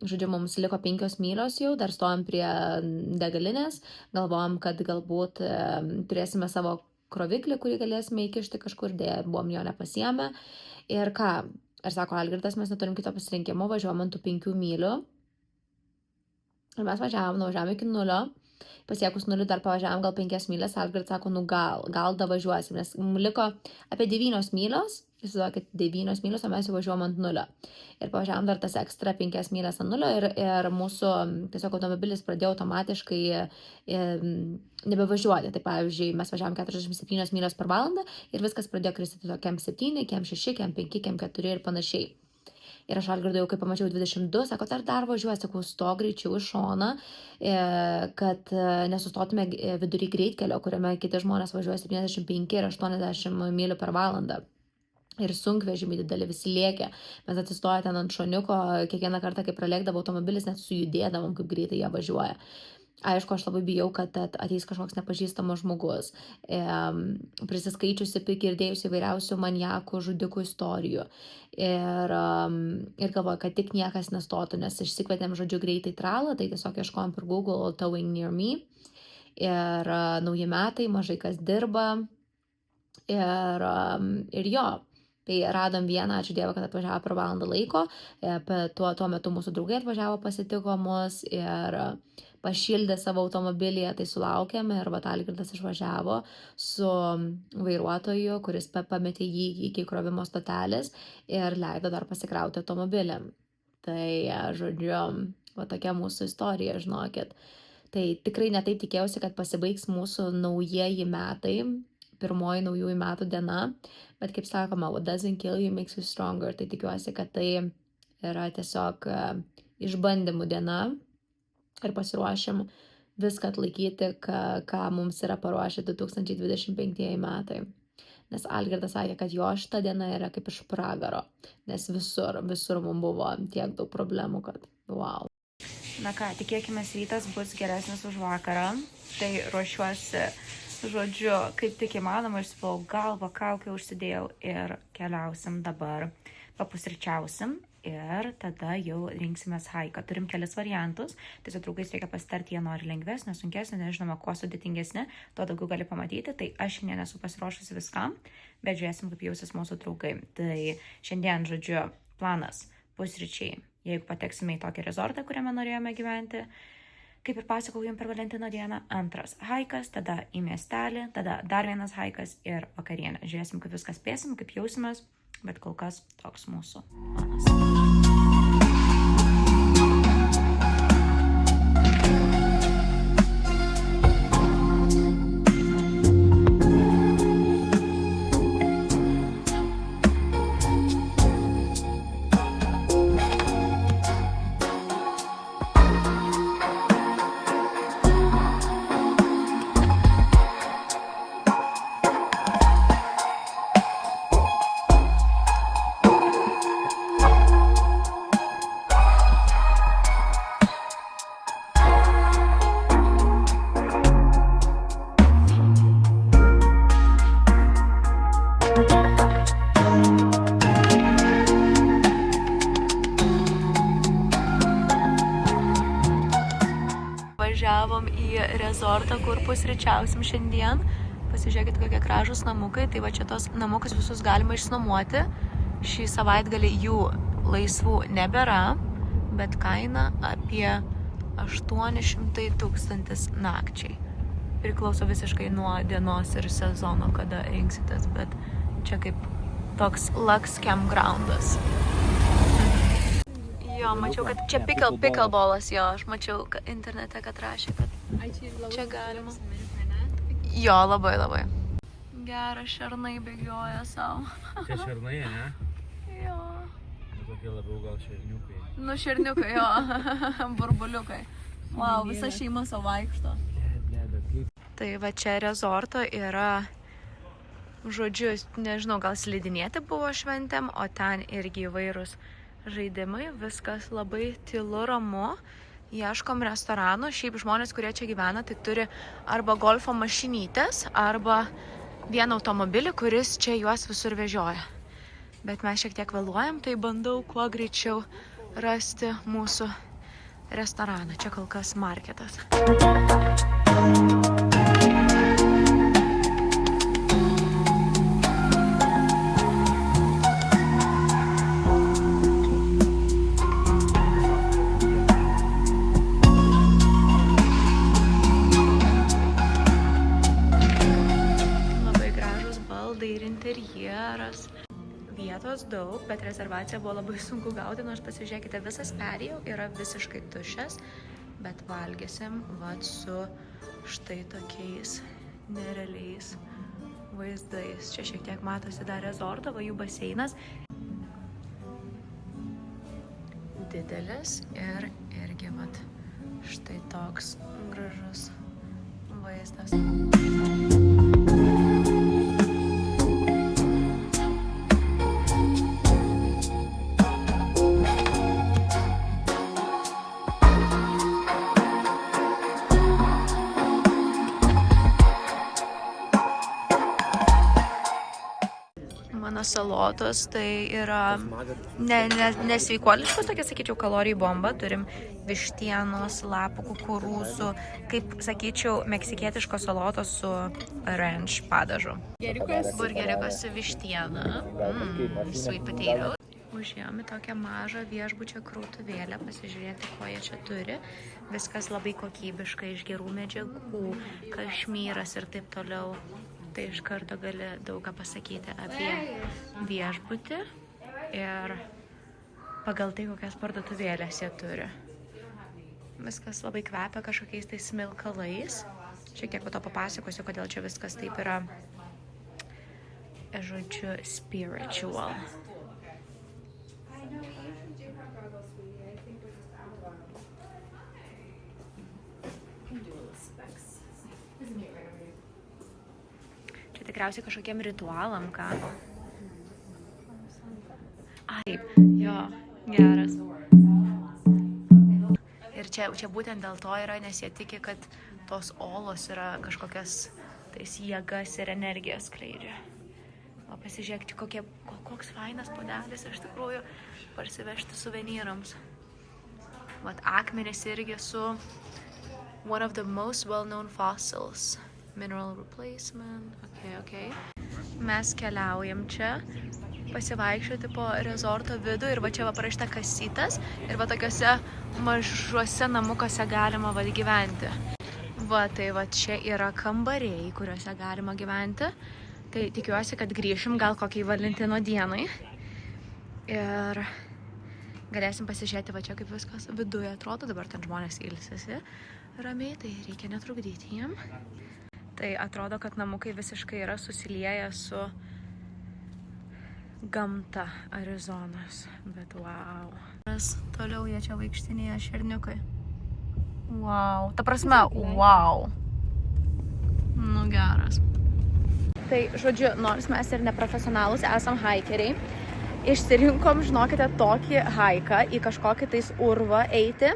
Speaker 1: žodžiu, mums liko 5 mylios jau, dar stojom prie degalinės, galvojom, kad galbūt turėsime savo kroviklį, kurį galėsime įkišti kažkur, dėja buvom jo nepasiėmę. Ir ką? Ir sako Algirdas, mes neturim kito pasirinkimo, važiuojam ant tų 5 mylių. Ir mes nuvažiavom iki 0. Pasiekus 0 dar pavažiavom gal 5 mylias, Algirdas sako, gal davažiuosim, nes mums liko apie 9 mylios, įsivaizduokit, 9 mylios, o mes jau važiuojam ant 0. Ir pavažiavom dar tas ekstra 5 mylias ant 0 ir mūsų tiesiog automobilis pradėjo automatiškai nebevažiuoti. Tai pavyzdžiui, mes važiavom 47 mylios per valandą ir viskas pradėjo kristi kem 7, kem 6, kem 5, kem 4 ir panašiai. Ir aš Algirdui jau kai pamačiau 22, sako, dar važiuoju, sakau, stok greičiau iš šoną, kad nesustotume vidury greitkelio, kuriame kiti žmonės važiuoja 75 ir 80 mylių per valandą. Ir sunkvežimiai didelį visi lėkė. Mes atsistoję ten ant šoniuko, kiekvieną kartą, kai pralėkdavo automobilis, net sujudėdavom, kaip greitai jie važiuoja. Aišku, aš labai bijau, kad ateis kažkoks nepažįstamas žmogus, prisiskaičiusi, girdėjusi įvairiausių maniakų, žudikų istorijų. Ir galvoju, kad tik niekas nestotų, nes išsikvietėm, žodžiu, greitai tralą, tai tiesiog ieškojom per Google Towing Near Me. Ir nauji metai, mažai kas dirba. Ir jo. Tai radom vieną, ačiū Dievui, kad atvažiavo per valandą laiko, tuo metu mūsų draugai atvažiavo, pasitiko mus ir pašildė savo automobilyje, tai sulaukėm ir Algirdas išvažiavo su vairuotoju, kuris pametė jį iki krovimo stotelės ir leido dar pasikrauti automobilį. Tai, žodžiu, tokia mūsų istorija, žinokit. Tai tikrai netaip tikėjausi, kad pasibaigs mūsų naujieji metai, pirmoji naujųjų metų diena, bet kaip sakoma, what doesn't kill you makes you stronger, tai tikiuosi, kad tai yra tiesiog išbandymų diena ir pasiruošim viską atlaikyti, ką mums yra paruošę 2025 metai. Nes Algirdas sakė, kad jo šita diena yra kaip iš pragaro, nes visur mums buvo tiek daug problemų, kad wow. Na ką, tikėkime, rytas bus geresnis už vakarą, tai ruošiuosi, žodžiu, kaip tik įmanoma, išsiplau galvą, kaukę užsidėjau ir keliausim dabar, papusryčiausim ir tada jau rinksimės haiką. Turim kelis variantus, tai su draugais reikia pasitarti, jie nori lengvesnė, sunkesnė, nežinoma, kuo sudėtingesnė, tuo daugiau gali pamatyti, tai aš šiandien esu pasiruošusi viskam, bet žiūrėsim, kaip jausis mūsų draugai. Tai šiandien, žodžiu, planas pusryčiai, jeigu pateksime į tokį rezortą, kuriame norėjome gyventi, kaip ir pasakau jums per Valentino dieną, antras haikas, tada į miestelį, tada dar vienas haikas ir vakarienė. Žiūrėsim, kaip viskas spėsim, kaip jausimės, bet kol kas toks mūsų planas. Važiavom į rezortą, kur pusryčiausim šiandien. Pasižiūrėkit, kokie gražūs namukai. Tai va čia tos namukus visus galima išsinuomoti. Šį savaitgalį jų laisvų nebėra, bet kaina apie 800 000 nakčiai. Priklauso visiškai nuo dienos ir sezono, kada rinksitės, bet čia kaip toks Lux campgroundas. Jo, mačiau, kad čia pickleballas, jo, aš mačiau internete, kad rašė, kad čia galima. Jo, labai. Geras šernai bėgioja savo.
Speaker 2: Čia šernai, ne?
Speaker 1: Jo.
Speaker 2: Tokie labiau gal šerniukai.
Speaker 1: Nu, šerniukai, jo. Burbuliukai. Wow, visa šeima savo vaikšto. Tai va čia rezorto yra, žodžiu, nežinau, gal slidinėti buvo šventėm, o ten irgi įvairūs žaidimai, viskas labai tylu, ramu. Ieškom restoranų, šiaip žmonės, kurie čia gyvena, tai turi arba golfo mašinytės, arba vieną automobilį, kuris čia juos visur vežioja. Bet mes šiek tiek vėluojam, tai bandau kuo greičiau rasti mūsų restoraną. Čia kol kas marketas. Interjeras. Vietos daug, bet rezervaciją buvo labai sunku gauti, nors pasižiūrėkite, visas perėjau yra visiškai tuščias, bet valgysim vat su štai tokiais nerealiais vaizdais. Čia šiek tiek matosi dar rezorto, va jų baseinas. Didelis ir irgi vat štai toks gražus vaizdas. Mano salotos tai yra nesveikuoliškos, tokia, sakyčiau, kalorijų bomba. Turim vištienos, lapų, kukurūzų, kaip, sakyčiau, meksikietiškos salotos su ranch padažu. Burgeriukas su vištiena, sweet potato. Užėjome tokią mažą viešbučio krautuvėlę, pasižiūrėti, ko jie čia turi. Viskas labai kokybiška, iš gerų medžiagų, kašmyras ir taip toliau. Tai iš karto gali daug ką pasakyti apie viešbutį ir pagal tai, kokias parduotuvėlės jie turi. Viskas labai kvepia kažkokiais tai smilkalais. Šiek tiek po to papasakosiu, kodėl čia viskas taip yra, žodžiu, spiritual. Tikriausiai kažkokiem ritualam, ką? Taip, jo, geras. Ir čia būtent dėl to yra, nes jie tiki, kad tos olos yra kažkokias tais jėgas ir energijas skleidžia. O pasižiūrėk, koks fainas puodelis iš tikrųjų parsivežti suvenyrams. Vat akmenys irgi su one of the most well-known fossils. Mineral replacement, okay. Mes keliaujam čia pasivaikščioti po rezorto vidų ir va čia va parašyta kasytas ir va tokiuose mažuose namukose galima va gyventi. Va tai va čia yra kambariai, kuriuose galima gyventi. Tai tikiuosi, kad grįšim gal kokiai Valentino dienai ir galėsim pasižiūrėti va čia kaip viskas viduje atrodo. Dabar ten žmonės ilsisi ramiai, tai reikia netrukdyti jiem. Tai atrodo, kad namukai visiškai yra susilieję su gamta Arizonos. Bet wow. Toliau jie čia vaikštinėja šerniukai. Wow. Ta prasme, wow. Nu geras. Tai, žodžiu, nors mes ir neprofesionalus esam haikeriai, išsirinkom, žinokite, tokį haiką į kažkokį tais urvą eiti,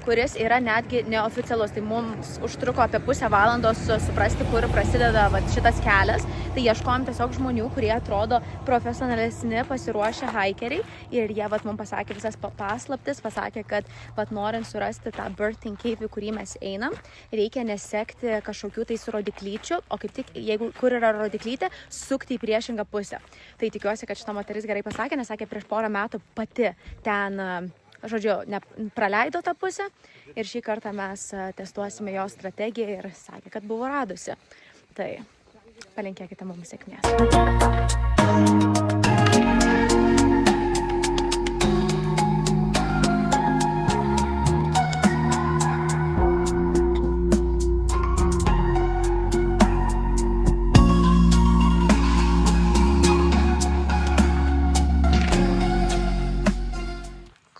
Speaker 1: kuris yra netgi neoficialus. Tai mums užtruko apie pusę valandos suprasti, kur prasideda šitas kelias. Tai ieškojom tiesiog žmonių, kurie atrodo profesionalesni, pasiruošę haikeriai. Ir jie mums pasakė visas paslaptis, pasakė, kad norint surasti tą birthing cave, į kurį mes einam, reikia nesekti kažkokių tais rodiklyčių, o kaip tik, jeigu kur yra rodiklytė, sukti į priešingą pusę. Tai tikiuosi, kad šita moteris gerai pasakė, kelionę, sakė, prieš porą metų pati ten, žodžiu, praleido tą pusę ir šį kartą mes testuosime jo strategiją ir sakė, kad buvo radusi. Tai palinkėkite mums sėkmės.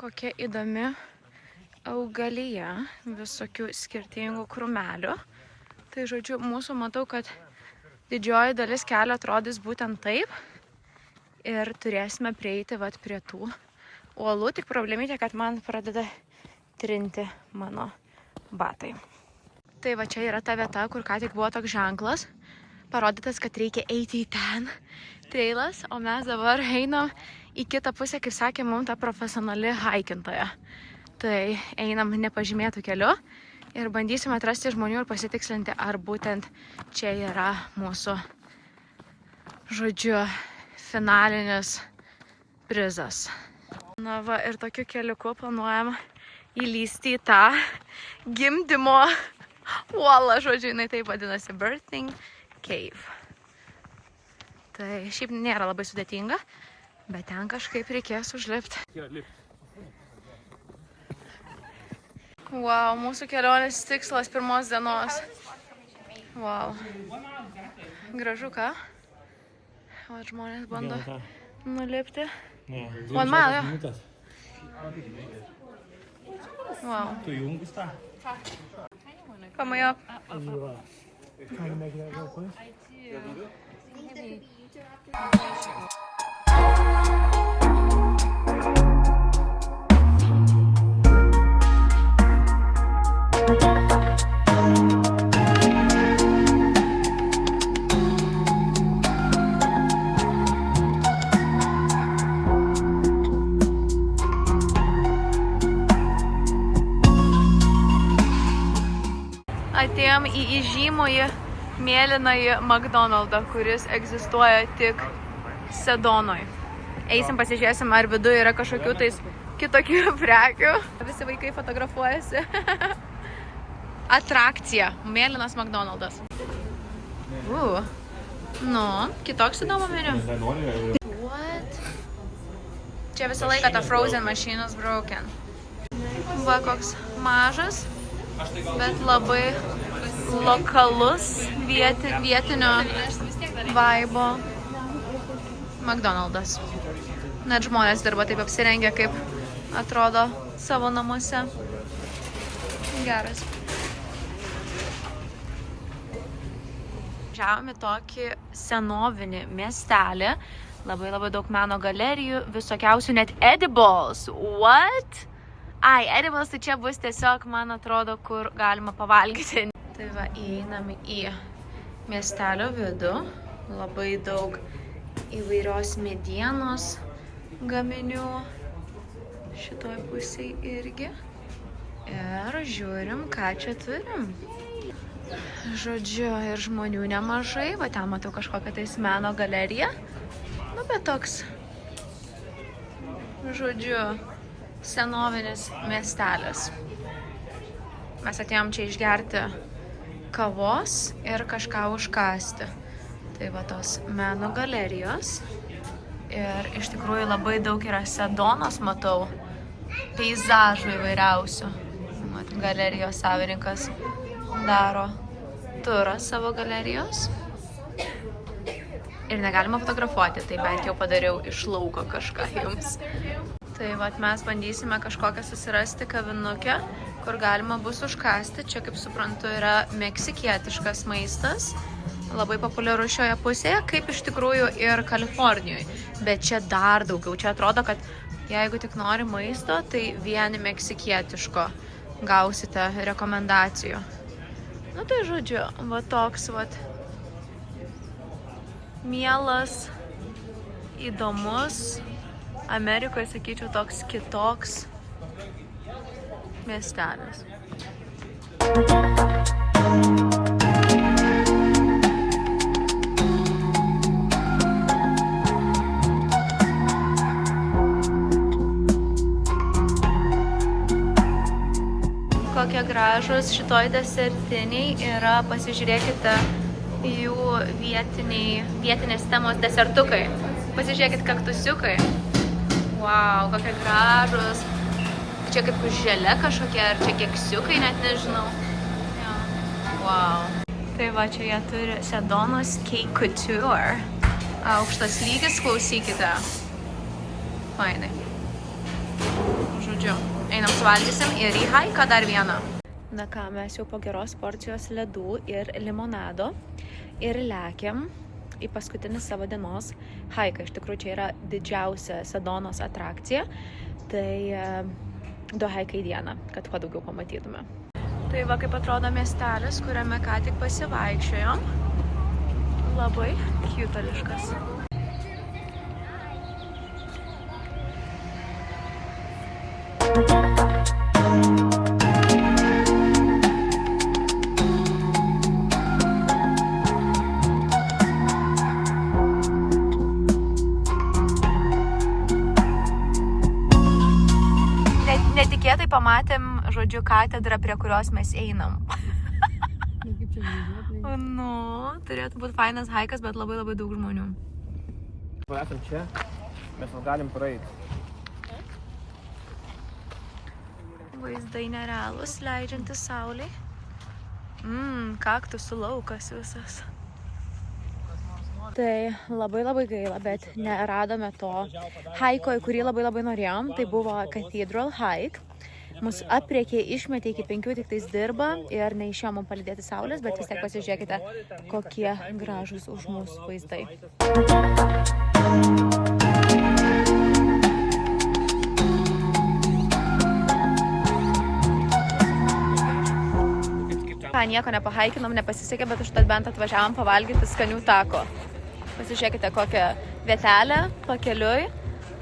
Speaker 1: Kokia įdomi augalija, visokių skirtingų krūmelių. Tai žodžiu, mūsų matau, kad didžioji dalis kelio atrodys būtent taip. Ir turėsime prieiti vat prie tų uolų. Tik problemytė, kad man pradeda trinti mano batai. Tai va čia yra ta vieta, kur ką tik buvo toks ženklas. Parodytas, kad reikia eiti į ten. Treilas, o mes dabar einam į kitą pusę, kaip sakė mums ta profesionali haikintoja. Tai einam nepažymėtų keliu ir bandysime atrasti žmonių ir pasitikslinti, ar būtent čia yra mūsų, žodžiu, finalinis prizas. Na va, ir tokiu keliuku planuojam įlysti į tą gimdymo uolą, žodžiu, jinai taip vadinasi Birthing Cave. Tai šiaip nėra labai sudėtinga, bet ten kažkaip reikės užlipti. Wow, mūsų kelionės tikslas pirmos dienos. Wow. Gražu, ką? O žmonės bando nulipti. 1 mile, jo. Wow. Come up. Atėjom į įžymųjį mėlynąjį McDonald'ą, kuris egzistuoja tik Sedonoj. Eisim pasižiūrėsim, ar viduje yra kažkokių tais kitokių prekių. Visi vaikai fotografuojasi. Atrakcija. Mėlynas McDonald'as. Nu, kitoks įdomu meniu. What? Čia visą laiką ta frozen machine is broken. Va, koks mažas, bet labai lokalus vietinio vaibo McDonald'as. Net žmonės dirba taip apsirengę, kaip atrodo savo namuose. Geras. Važiavome tokį senovinį miestelį. Labai daug meno galerijų, visokiausių net edibles. What? Ai, edibles tai čia bus tiesiog, man atrodo, kur galima pavalgyti. Tai va, įeiname į miestelio vidų. Labai daug įvairios medienos gaminių. Šitoj pusėj irgi. Ir žiūrim, ką čia turim. Žodžiu, ir žmonių nemažai. Va, ten matau kažkokią tais meno galeriją. Nu, bet toks, žodžiu, senovinis miestelis. Mes atėjom čia išgerti kavos ir kažką užkasti. Tai va tos meno galerijos. Ir iš tikrųjų labai daug yra Sedonos, matau, peizažų įvairiausių. Mat, galerijos savininkas daro turą savo galerijos. Ir negalima fotografuoti, tai bent jau padariau iš lauko kažką jums. Tai vat mes bandysime kažkokią susirasti kavinukę, kur galima bus užkasti. Čia, kaip suprantu, yra meksikietiškas maistas. Labai populiaru šioje pusėje, kaip iš tikrųjų ir Kalifornijoje. Bet čia dar daugiau. Čia atrodo, kad jeigu tik nori maisto, tai vien meksikietiško gausite rekomendacijų. Nu tai žodžiu, va toks vat mielas, įdomus, Amerikoje, sakyčiau, toks kitoks miestelis. kokie gražus šitoj desertiniai yra, pasižiūrėkite jų vietinės temos desertukai. Pasižiūrėkit kaktusiukai. Wow, kokie gražus. Čia kaip želė kažkokie, ar čia keksiukai, net nežinau. Ja. Wow. Tai va, čia jie turi Sedonos Cake Couture. Aukštas lygis, klausykite. Fainai. Žodžiu, einam suvalgysim ir į haiką dar vieną. Na ką, mes jau po geros porcijos ledų ir limonado ir lekiam į paskutinį savo dienos haiką. Iš tikrųjų, čia yra didžiausia Sedonos atrakcija. Tai 2 haikai į dieną, kad kuo daugiau pamatytume. Tai va, kaip atrodo miestelis, kuriame ką tik pasivaikščiojom. Labai kiutališkas. Netikėtai pamatėm, žodžiu, katedrą, prie kurios mes einam. Nu, turėtų būti fainas haikas, bet labai daug žmonių.
Speaker 3: Esam čia, mes galim praeiti.
Speaker 1: Vaizdai nerealūs, leidžiantis saulei. Kaktusų laukas visas. Tai labai gaila, bet neradome to haiko, į kurį labai norėjom. Tai buvo Cathedral Hike. Mus apriekė, išmetė iki 5, tik tais dirba ir neišėjo mums palydėti saulės, bet vis tiek pasižiūrėkite, kokie gražūs už mūsų vaizdai. Nieko nepahaikinom, nepasisekė, bet užtat bent atvažiavom pavalgyti skanių tako. Pasižiūrėkite, kokią vietelę pakeliui,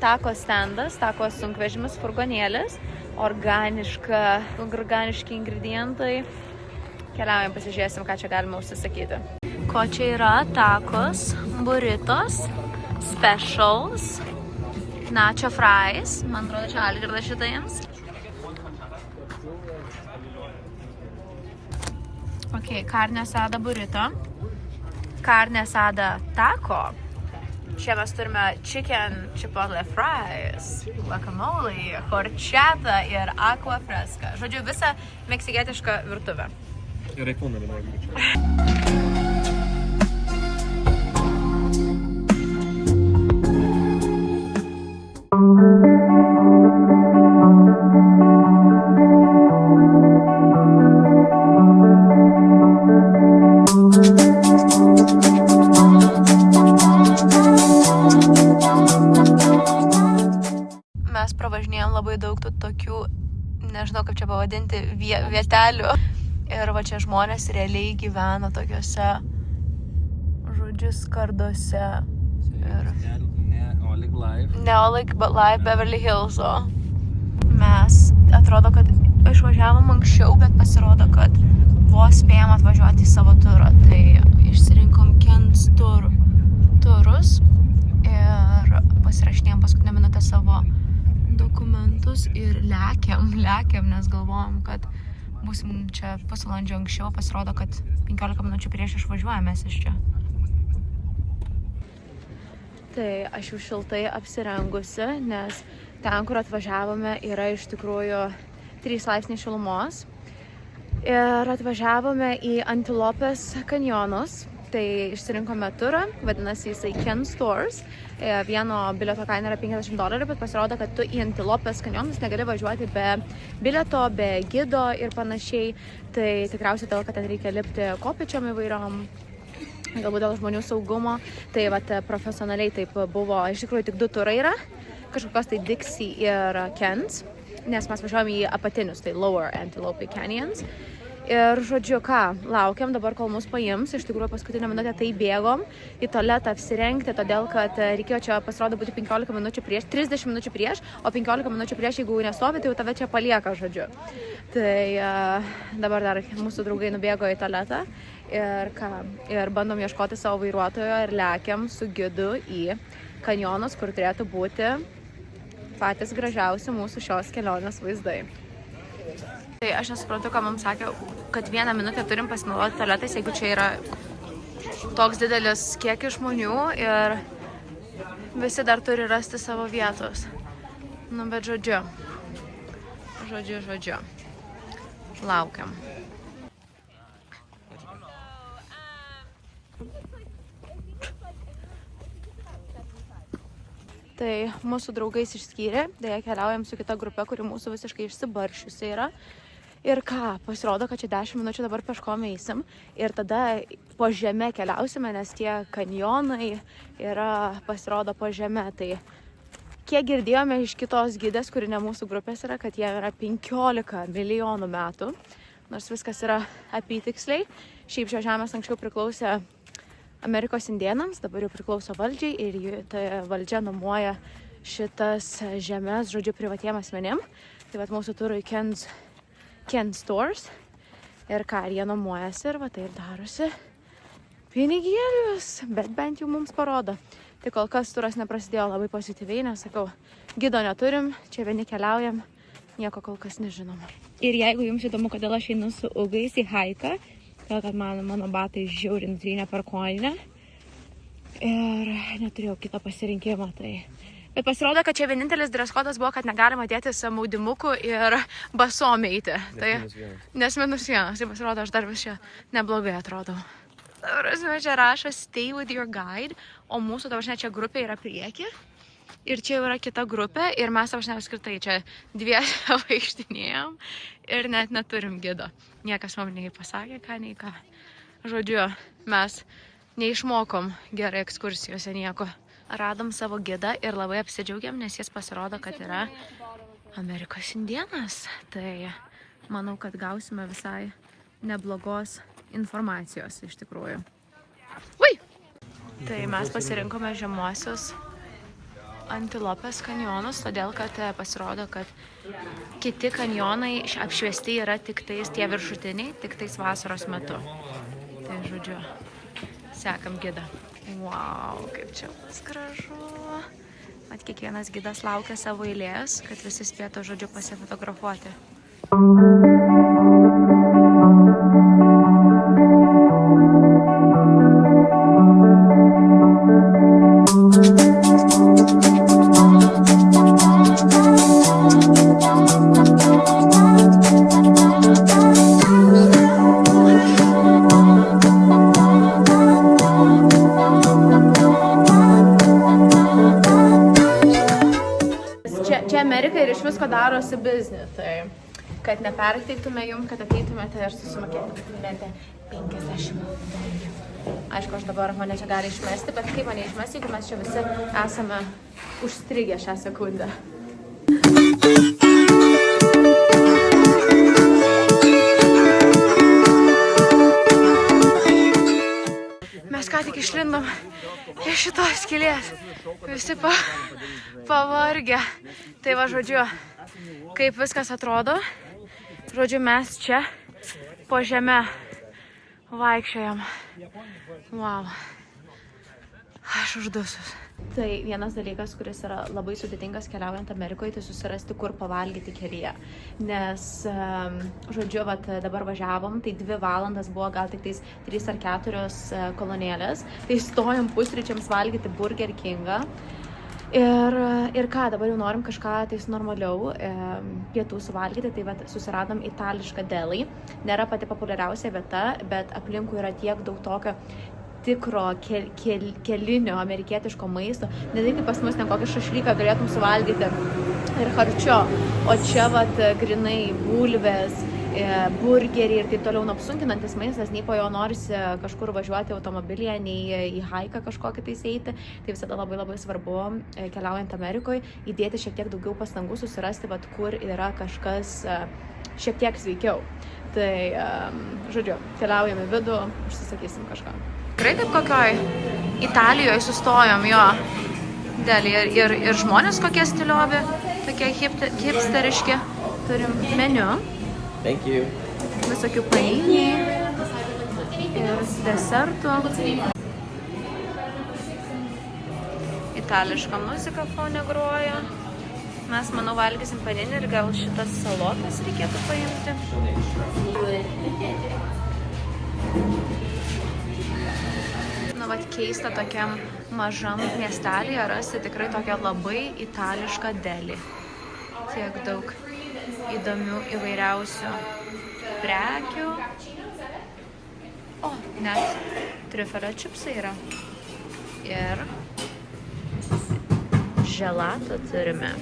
Speaker 1: tako standas, tako sunkvežimis, furgonėlis, organiški ingredientai. Keliaujam, pasižiūrėsim, ką čia galima užsisakyti. Ko čia yra? Takos, burritos, specials, nacho fries. Man atrodo, čia Algirdas šitą jiems. Ok, carne asada burrito, carne asada taco. Čia mes turime chicken chipotle fries, guacamole, horchata ir aqua fresca. Žodžiu, visą meksikietišką virtuvę.
Speaker 3: Ir iPhone nenori.
Speaker 1: Mes pravažinėjom labai daug tokių, nežinau kaip čia pavadinti, vietelių. Ir va čia žmonės realiai gyvena tokiuose, žodžiu, skarduose. Neolik Live Beverly Hills. Mes atrodo, kad išvažiavom anksčiau, bet pasirodo, kad vos spėjom atvažiuoti į savo turą. Tai išsirinkom Ken's turus ir pasirašinėjom paskutinę minutę savo dokumentus ir lekiam, nes galvojom, kad būsim čia pusvalandžio anksčiau, pasirodo, kad 15 minučių prieš išvažiuojamės iš čia. Tai aš jau šiltai apsirengusi, nes ten, kur atvažiavome, yra iš tikrųjų 3 laipsniai šilumos. Ir atvažiavome į Antilopės kanjonus. Tai išsirinkome turą, vadinasi jisai Ken Stores. Vieno bilieto kaina yra $50, bet pasirodo, kad tu į Antilopės kanjonus negali važiuoti be bilieto, be gido ir panašiai. Tai tikriausiai dėl, kad ten reikia lipti kopėčiom įvairiom, galbūt dėl žmonių saugumo. Tai vat profesionaliai taip buvo, iš tikrųjų tik 2 turai yra, kažkokios tai Dixie ir Ken's, nes mes važiuojame į apatinius, tai Lower Antelope Canyons. Ir žodžiu, ką, laukiam dabar, kol mus paims. Iš tikrųjų, paskutinę minutę tai bėgom į tualetą apsirengti, todėl kad reikėjo čia pasirodo būti 15 minučių prieš, 30 minučių prieš, o 15 minučių prieš, jeigu nestovi, tai jau tave čia palieka, žodžiu. Tai dabar dar mūsų draugai nubėgo į tualetą ir bandom ieškoti savo vairuotojo ir lekiam su gidu į kanjonus, kur turėtų būti patys gražiausi mūsų šios kelionės vaizdai. Tai aš nesuprantu, ką mums sakė, kad 1 minutę turim pasinaudoti tualetais, jeigu čia yra toks didelis kiekis žmonių ir visi dar turi rasti savo vietos. Nu, bet žodžiu. Laukiam. Tai mūsų draugais išskyrė, dėja keliaujam su kita grupė, kuri mūsų visiškai išsibaršiusi yra. Ir ką, pasirodo, kad čia 10 minučių dabar peškom eisim ir tada po žemę keliausime, nes tie kanjonai yra, pasirodo, po žemę. Tai kiek girdėjome iš kitos gidės, kuri ne mūsų grupės yra, kad jie yra 15 milijonų metų, nors viskas yra apytiksliai. Šiaip šios žemės anksčiau priklausė Amerikos indėnams, dabar jau priklauso valdžiai ir ta valdžia nuomoja šitas žemės, žodžiu, privatiem asmenim. Tai vat mūsų turui Ken Stores ir ką, jie nuomojasi ir va taip darosi pinigėlius, bet bent jau mums parodo. Tai kol kas turas neprasidėjo labai pozityviai, nes sakau, gido neturim, čia vieni keliaujam, nieko kol kas nežinom. Ir jeigu jums įdomu, kodėl aš einu su ugais į haiką, todėl kad mano batai žiauriai nutrynė per kojinę ir neturėjau kito pasirinkimo. Tai. Bet pasirodo, kad čia vienintelis dreskodas buvo, kad negalima dėtis maudimukų ir basom eiti. Nes -1. Tai pasirodo, aš dar vis čia neblogai atrodau. Čia rašo stay with your guide, o mūsų čia grupė yra prieki. Ir čia jau yra kita grupė ir mes apskritai čia dviese vaikštinėjom ir net neturim gido. Niekas mums nei pasakė, ką, nei ką. Žodžiu, mes neišmokom gerai ekskursijose nieko. Radom savo gidą ir labai apsidžiaugiam, nes jis pasirodo, kad yra Amerikos indėnas. Tai manau, kad gausime visai neblogos informacijos iš tikrųjų. Ui! Tai mes pasirinkome žemuosius Antilopės kanjonus, todėl kad pasirodo, kad kiti kanjonai apšviesti yra tik tais tie viršutiniai, tik tais vasaros metu. Tai žodžiu, sekam gidą. Wow, kaip čia bus gražu. Mat, kiekvienas gidas laukia savo eilės, kad visi spėtų, žodžiu, pasifotografuoti. Amerika ir iš visko darosi biznį, tai kad neperteiktume jums, kad ateitumėte ir susimokėtumėte 50 $. Aišku, aš dabar mane čia gali išmesti, bet kaip mane išmesti, jeigu mes čia visi esame užstrigę šią sekundę. Mes ką tik išlindom iš šitos skylės, visi pavargę. Tai va, žodžiu, kaip viskas atrodo. Žodžiu, mes čia po žemę vaikščiojam. Wow. Aš uždusus. Tai vienas dalykas, kuris yra labai sudėtingas keliaujant Amerikoje, tai susirasti, kur pavalgyti kelyje. Nes, žodžiu, dabar važiavom, tai 2 valandas buvo gal tik 3 ar 4 kolonėlės. Tai stojom pusryčiams valgyti Burger Kingą. Ir ką, dabar jau norim kažką tais normaliau pietų suvalgyti, tai susiradom itališką deli. Nėra pati populiariausia vieta, bet aplinkui yra tiek daug tokio tikro kelinio amerikietiško maisto. Ne tai kaip pas mus kokį šašlyką galėtum suvalgyti ir harčio, o čia grinai bulvės, burgeriai ir taip toliau apsunkinantis maistas, nei po jo norisi kažkur važiuoti automobilyje, nei į haiką kažkokį tais eiti. Tai visada labai labai svarbu keliaujant Amerikoje įdėti šiek tiek daugiau pastangų, susirasti, kur yra kažkas šiek tiek sveikiau. Tai, žodžiu, keliaujam į vidų, užsisakysim kažką. Tikrai kaip kokioj Italijoje sustojom, jo, dėlį ir žmonės kokie stiliuovi, tokie hipsteriški. Turim meniu.
Speaker 3: Thank you.
Speaker 1: Visokių painių ir desertų. Itališka muzika fone groja. Mes, manau, valgysim paninį ir gal šitas salotas reikėtų paimti. Na, vat keista tokiam mažam miestelėje rasti tikrai tokią labai itališką delį. Tiek daug įdomių įvairiausių prekių. O, net triufelio čipsai yra. Ir želatą turime.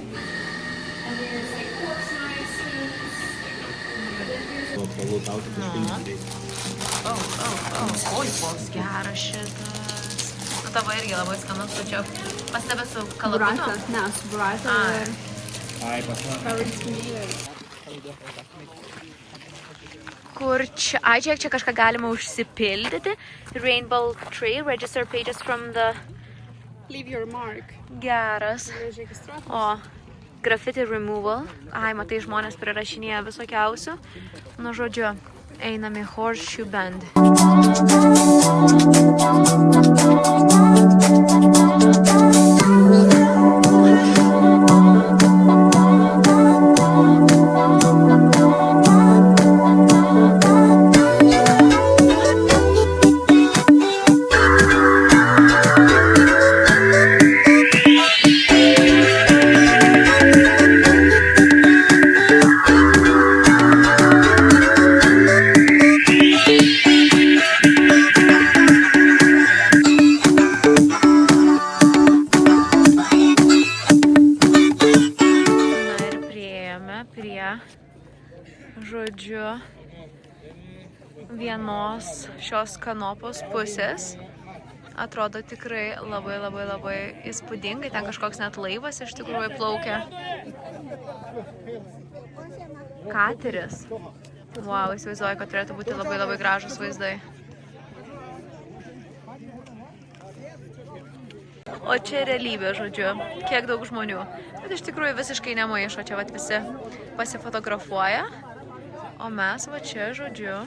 Speaker 1: Oi, koks geras šitas. Nu, tavo irgi labai skanus, tačiau pas tave su kalakutu?
Speaker 4: Ne, su burrata ir
Speaker 3: Ai, pas mane.
Speaker 1: Kur čia, čia kažką galima užsipildyti. Rainbow Tree, register pages from the...
Speaker 4: leave your mark.
Speaker 1: Geras.
Speaker 4: Registruotas.
Speaker 1: O, graffiti removal. Ai, matai, žmonės prirašinėja visokiausių. Nu, žodžiu, einame Horseshoe Bend. Žodžiu, vienos šios kanopos pusės atrodo tikrai labai įspūdingai. Ten kažkoks net laivas iš tikrųjų plaukia. Kateris. Wow, įsivaizduoju, kad turėtų būti labai gražus vaizdai. O čia realybė, žodžiu, kiek daug žmonių. Bet iš tikrųjų visiškai nemaišo, čia vat visi pasifotografuoja. O mes va čia, žodžiu.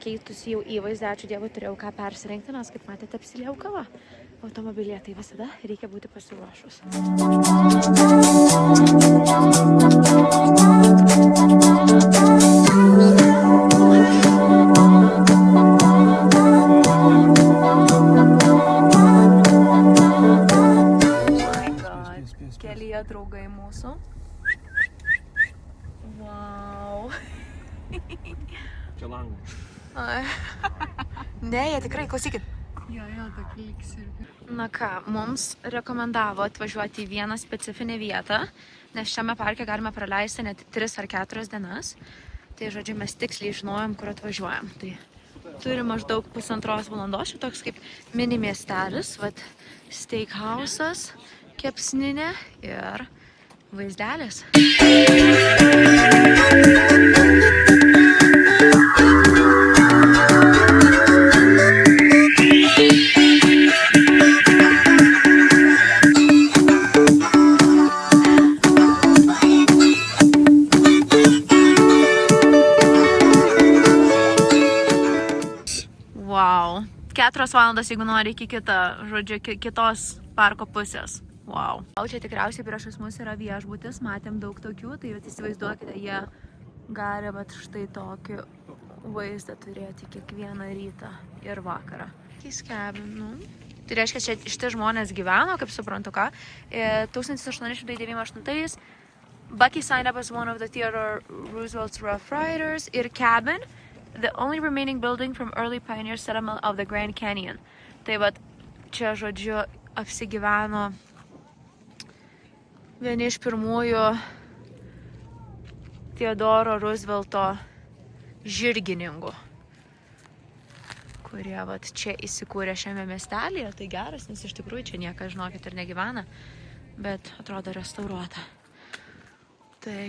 Speaker 1: Keitusi jau įvaizdį, ačiū Dievui, turėjau ką persirengti, nes, kaip matėte, apsiliejau kavą automobilyje, tai visada reikia būti pasiruošus. Oh my God, kelyje draugai mūsų. Wow.
Speaker 3: Čia langas.
Speaker 1: Ne, jie tikrai, klausykit.
Speaker 4: Jo, tak liks irgi.
Speaker 1: Na ką, mums rekomendavo atvažiuoti į vieną specifinę vietą, nes šiame parke galime praleisti net 3 ar 4 dienas. Tai, žodžiu, mes tiksliai žinojom, kur atvažiuojam. Tai turi maždaug 1,5 valandos, toks kaip mini miestelis, vat steakhouse'as, kepsninė ir vaizdelis. Wow. 4 valandas, jeigu nori, iki kitos parko pusės. Wow. Čia tikriausiai priešais mus yra viešbutis, matėm daug tokių, tai įsivaizduokite, jie gali štai tokį vaizdą turėti kiekvieną rytą ir vakarą. Cabin. Tai reiškia, čia šitie žmonės gyveno, kaip suprantu ką. 1898 Bucky signed up as one of the Theodore Roosevelt's Rough Riders ir Cabin, the only remaining building from early pioneer settlement of the Grand Canyon. Tai vat, čia, žodžiu, apsigyveno vieni iš pirmųjų Theodoro Roosevelto žirgininkų, kurie vat čia įsikūrė šiame miestelėje. Tai geras, nes iš tikrųjų čia niekas, žinokit, ir negyvena, bet atrodo restauruota. Tai,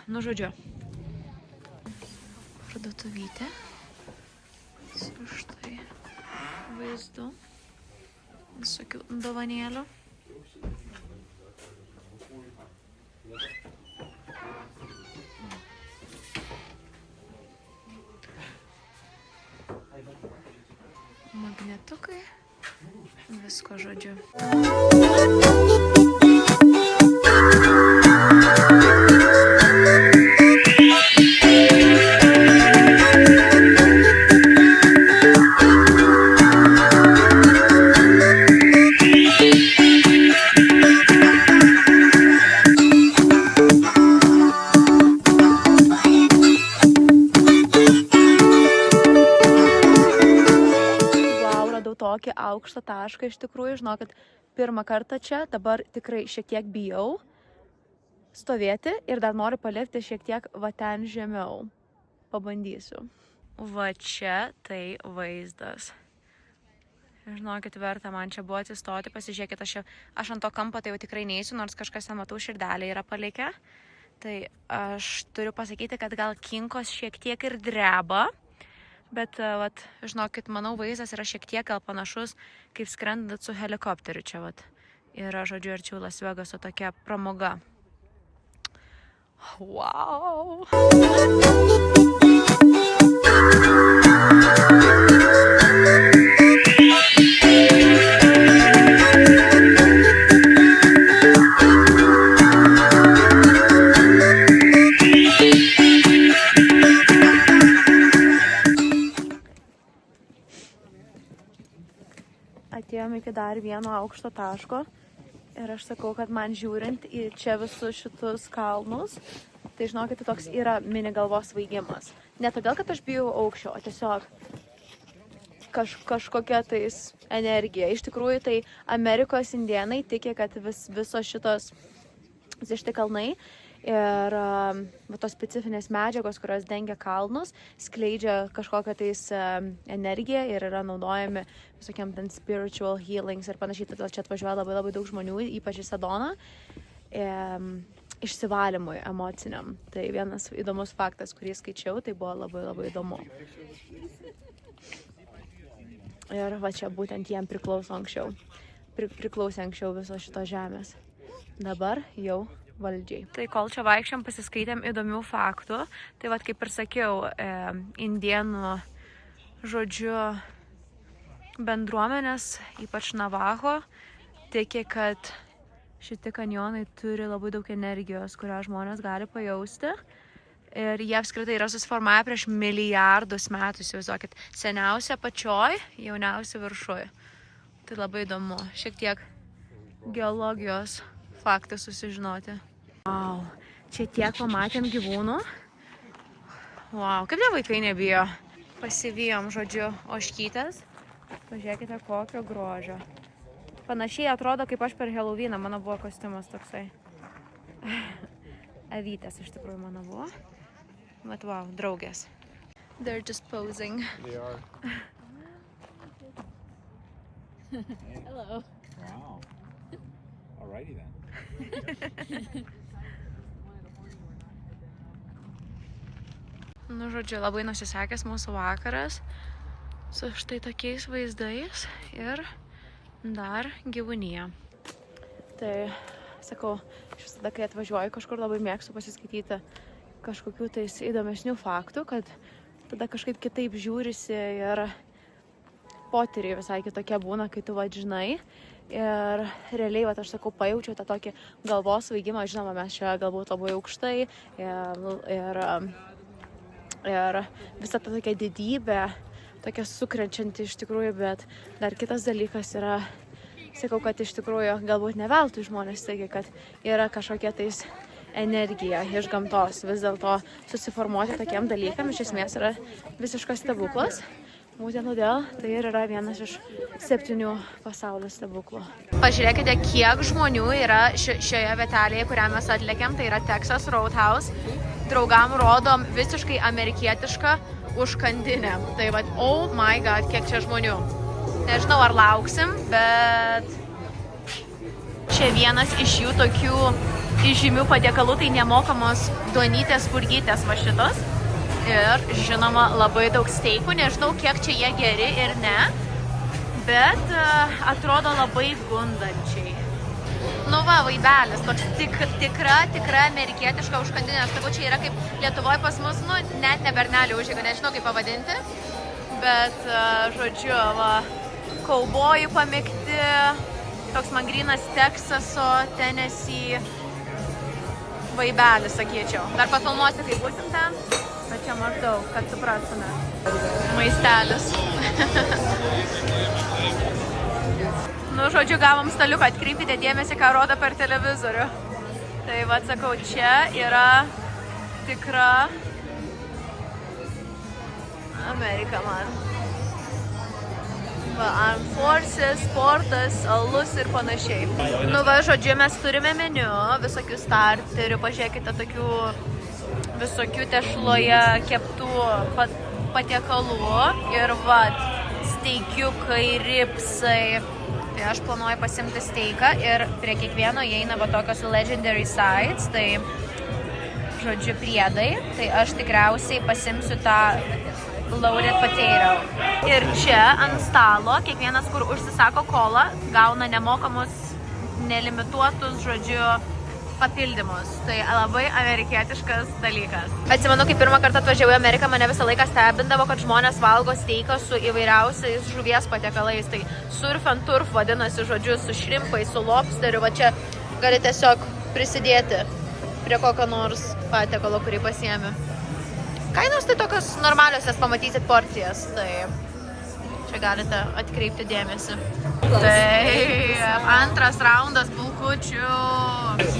Speaker 1: nu žodžiu, parduotuvytė su štai vaizdu visokių dovanėlių. Magnetukai, visko žodžiu. Tokį aukštą tašką iš tikrųjų, žinokit, pirmą kartą čia, dabar tikrai šiek tiek bijau stovėti ir dar noriu palikti šiek tiek va ten žemiau. Pabandysiu. Va čia tai vaizdas. Žinokit, verta man čia buvo atsistoti, pasižiūrėkit, aš ant to kampo tai jau tikrai neįsiu, nors kažkas ten matau širdelė yra palikę. Tai aš turiu pasakyti, kad gal kinkos šiek tiek ir dreba. Bet, vat, žinokit, manau, vaizdas yra šiek tiek gal panašus, kaip skrendat su helikopteriu čia, vat. Yra, žodžiu, arčiau Las Vegaso tokia pramoga. Wow! Atėjom iki dar vieno aukšto taško ir aš sakau, kad man žiūrint į čia visus šitus kalnus, tai žinokit, toks yra mini galvos svaigimas. Ne todėl, kad aš bijau aukščio, o tiesiog kažkokia tais energija. Iš tikrųjų, tai Amerikos indėnai tiki, kad visos šitos šitie kalnai ir tos specifinės medžiagos, kurios dengia kalnus, skleidžia kažkokią tais energiją ir yra naudojami visokiam ten spiritual healings ir panašiai. Todėl čia atvažiuoja labai daug žmonių, ypač į Sedoną, išsivalymui emociniam. Tai vienas įdomus faktas, kurį skaičiau, tai buvo labai įdomu. Ir va čia būtent jiem priklausė anksčiau visos šitos žemės. Dabar jau valdžiai. Tai kol čia vaikščiam pasiskaitėm įdomių faktų, tai vat kaip ir sakiau, indienų žodžiu bendruomenės, ypač Navajo, tiki, kad šitie kanjonai turi labai daug energijos, kurią žmonės gali pajausti. Ir jie apskritai yra susiformavę prieš milijardus metų, įsivaizduokit, seniausia pačioj, jauniausia viršuj. Tai labai įdomu, šiek tiek geologijos faktą susižinoti. Wow, čia tiek pamatėm gyvūnų. Wow, kaip tie vaikai nebijo. Pasivijom, žodžiu, ožkytės. Pažiūrėkite, kokio grožio. Panašiai atrodo, kaip aš per Halloweeną, mano buvo kostiumas toksai. Avytės iš tikrųjų mano buvo. Bet wow, draugės. They're just posing.
Speaker 3: They are.
Speaker 1: Hello.
Speaker 3: Wow. Alrighty then.
Speaker 1: Nu, žodžiu, labai nusisekęs mūsų vakaras su štai tokiais vaizdais ir dar gyvūnija. Tai, sakau, aš visada, kai atvažiuoju kažkur, labai mėgstu pasiskaityti kažkokių tais įdomesnių faktų, kad tada kažkaip kitaip žiūrisi ir potyriai visai kitokie būna, kai tu žinai. Ir realiai, aš sakau, pajaučiau tą tokį galvos svaigimą, žinoma, mes čia galbūt labai aukštai ir visa ta tokia didybė, tokia sukrenčianti iš tikrųjų, bet dar kitas dalykas yra, sakau, kad iš tikrųjų galbūt ne veltui žmonės teigia, kad yra kažkokia tais energija iš gamtos, vis dėlto susiformuoti tokiem dalykam iš esmės yra visiškas stebuklas. Būtent todėl tai ir yra vienas iš 7 pasaulio stebuklų. Pažiūrėkite, kiek žmonių yra šioje vietelėje, kurią mes atlėkėm, tai yra Texas Roadhouse. Draugam rodom visiškai amerikietišką užkandinė. Tai va, oh my god, kiek čia žmonių. Nežinau, ar lauksim, bet čia vienas iš jų tokių įžymių patiekalų, tai nemokamos duonytės, spurgytės va šitos. Ir, žinoma, labai daug steikų, nežinau, kiek čia jie geri ir ne, bet atrodo labai gundančiai. Nu va, vaibelis, toks tikra amerikietiška užkandinė. Aš sakau, čia yra kaip Lietuvoje pas mus, nu, net ne bernelių užėga, nežinau kaip pavadinti. Bet, žodžiu, va, kaubojų pamėgti, toks man grynas Teksaso, Tennessee vaibelis, sakyčiau. Dar pafilmuosiu, kai būsim ten, bet čia maždaug, kad suprastume. Maistelis. Nu, žodžiu, gavom staliuką, atkreipkite dėmesį, ką rodo per televizorių. Tai va, sakau, čia yra tikra Amerika, man. Va, Armed Forces, sportas, alus ir panašiai. Nu, va, žodžiu, mes turime meniu, visokių starterių, pažiūrėkite, tokių visokių tešloje keptų patiekalų. Ir va, steikiukai, ripsai. Tai aš planuoju pasimti steiką ir prie kiekvieno įeina va tokios legendary sides, tai žodžiu priedai, tai aš tikriausiai pasimsiu tą loaded potato. Ir čia ant stalo kiekvienas, kur užsisako kolą, gauna nemokamus, nelimituotus, žodžiu, papildymus. Tai labai amerikietiškas dalykas. Atsimenu, kai pirmą kartą atvažiavau į Ameriką, mane visą laiką stebindavo, kad žmonės valgo steiką su įvairiausiais žuvies patiekalais. Tai surf and turf vadinasi, žodžiu, su šrimpais, su lobsteriu. Va čia gali tiesiog prisidėti prie kokio nors patiekalo, kurį pasiemi. Kainos tai tokios normaliosios, pamatysit porcijas. Tai čia galite atkreipti dėmesį. Tai antras raundas bulkučių.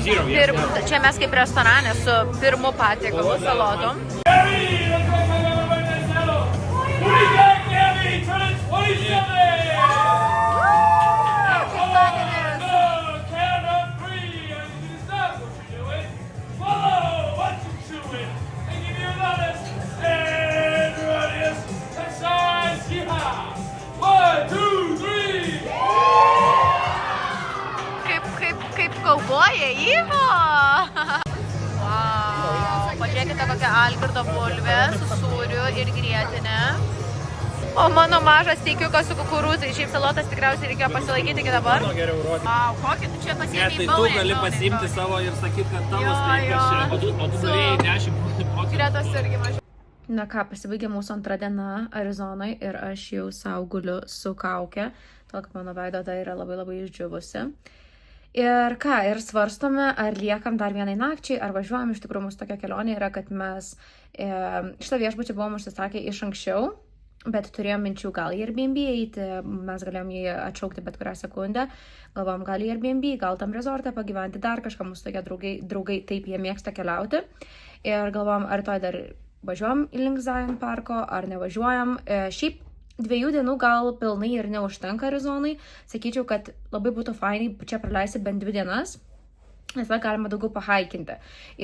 Speaker 1: Čia mes kaip restorane su pirmu patiekalu salotom. Kauboja Ivo! Wow. Pažiūrėkite kokią Algirdo bulvę su sūriu ir grietinę. O mano mažas steikiukas su kukurūzai. Šiaip salotas tikriausiai reikėjo pasilaikyti iki dabar. Wow, kokį tu čia pasiėmė į baulį?
Speaker 2: Tai tu gali pasiimti savo ir sakyti, kad tavo steikas čia. O tu norėjai 10%.
Speaker 1: Gretos irgi mažiau. Na ką, pasibaigė mūsų antra diena Arizonai ir aš jau sau guliu su kauke. Todėl, kad mano veido tai yra labai išdžiuvusi. Ir ką, ir svarstome, ar liekam dar vienai nakčiai, ar važiuojam. Iš tikrųjų, mūsų tokia kelionė yra, kad mes šitą viešbutį buvom užsisakę iš anksčiau, bet turėjom minčių gal į Airbnb eiti, mes galėjom jį atšaukti bet kurią sekundę. Galvom, gal į Airbnb, gal tam rezortą pagyventi dar kažką, mūsų tokie draugai taip jie mėgsta keliauti. Ir galvom, ar to dar važiuojam į link Zion parko, ar nevažiuojam. Šiaip 2 dienų gal pilnai ir neužtenka Arizonai. Sakyčiau, kad labai būtų fainai čia praleisti bent 2 dienas, nes tada galima daugiau pahaikinti.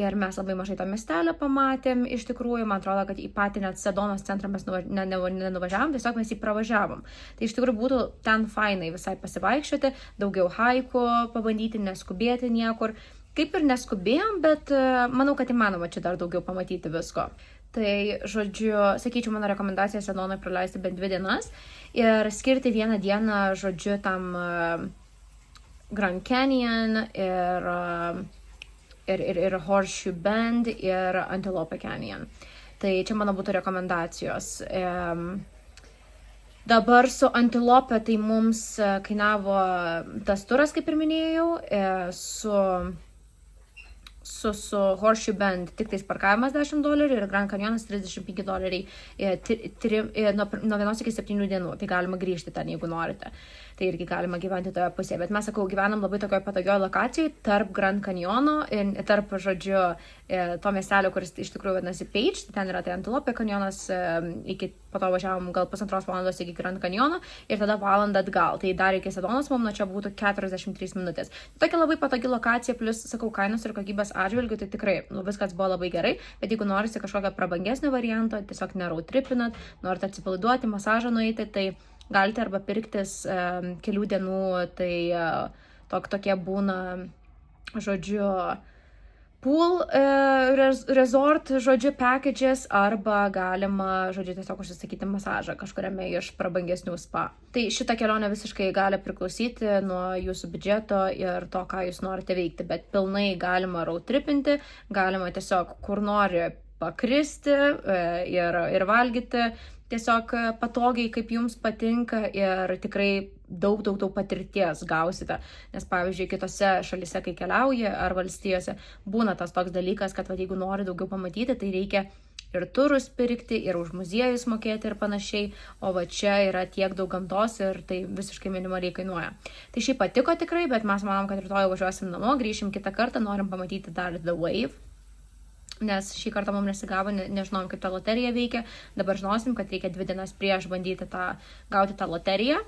Speaker 1: Ir mes labai mažai to miestelio pamatėm. Iš tikrųjų, man atrodo, kad į patį net Sedonos centrą mes nenuvažiavom, tiesiog mes jį pravažiavom. Tai iš tikrųjų būtų ten fainai visai pasivaikščioti, daugiau haikų pabandyti, neskubėti niekur. Kaip ir neskubėjom, bet manau, kad įmanoma čia dar daugiau pamatyti visko. Tai, žodžiu, sakyčiau, mano rekomendacija Sedonai praleisti bent 2 dienas ir skirti 1 dieną, žodžiu, tam Grand Canyon ir Horseshoe Bend ir Antelope Canyon. Tai čia mano būtų rekomendacijos. Dabar su Antelope tai mums kainavo tas turas, kaip ir minėjau, su Horseshoe Bend tik tais parkavimas $10 ir Grand Canyonas $35 nuo 1 iki 7 dienų. Tai galima grįžti ten, jeigu norite. Tai irgi galima gyventi toje pusėje. Bet mes, sakau, gyvenam labai tokioje patogioje lokacijoje tarp Grand Canyono ir tarp, žodžiu, to miestelio, kuris iš tikrųjų vadinasi Page. Ten yra tai Antelope kanjonas iki po to važiavom gal 1,5 valandos iki Grand Canyono ir tada valandą atgal. Tai dar iki Sedonos mums nuo čia būtų 43 minutės. Tokia labai patogi lokacija, plus, sakau, kainos ir kokybės atžvilgių, tai tikrai viskas buvo labai gerai, bet jeigu norisi kažkokio prabangesnio varianto, tiesiog neroadtripinat, norite atsipalaiduoti, masažą nueiti, tai galite arba pirktis kelių dienų, tai tokie būna, žodžiu, pool resort, žodžiu, packages, arba galima, žodžiu, tiesiog užsisakyti masažą kažkuriame iš prabangesnių spa. Tai šitą kelionę visiškai gali priklausyti nuo jūsų biudžeto ir to, ką jūs norite veikti, bet pilnai galima roadtripinti, galima tiesiog kur nori pakristi ir valgyti, tiesiog patogiai, kaip jums patinka ir tikrai daug patirties gausite. Nes, pavyzdžiui, kitose šalyse, kai keliauja ar valstijose, būna tas toks dalykas, kad jeigu nori daugiau pamatyti, tai reikia ir turus pirkti, ir už muziejus mokėti ir panašiai, o va čia yra tiek daug gamtos ir tai visiškai minimaliai kainuoja. Tai šiaip patiko tikrai, bet mes manom, kad rytoj važiuosim namo, grįšim kitą kartą, norim pamatyti dar The Wave. Nes šį kartą mums nesigavo, nežinom, kaip ta loterija veikia. Dabar žinosim, kad reikia 2 dienas prieš bandyti gauti tą loteriją.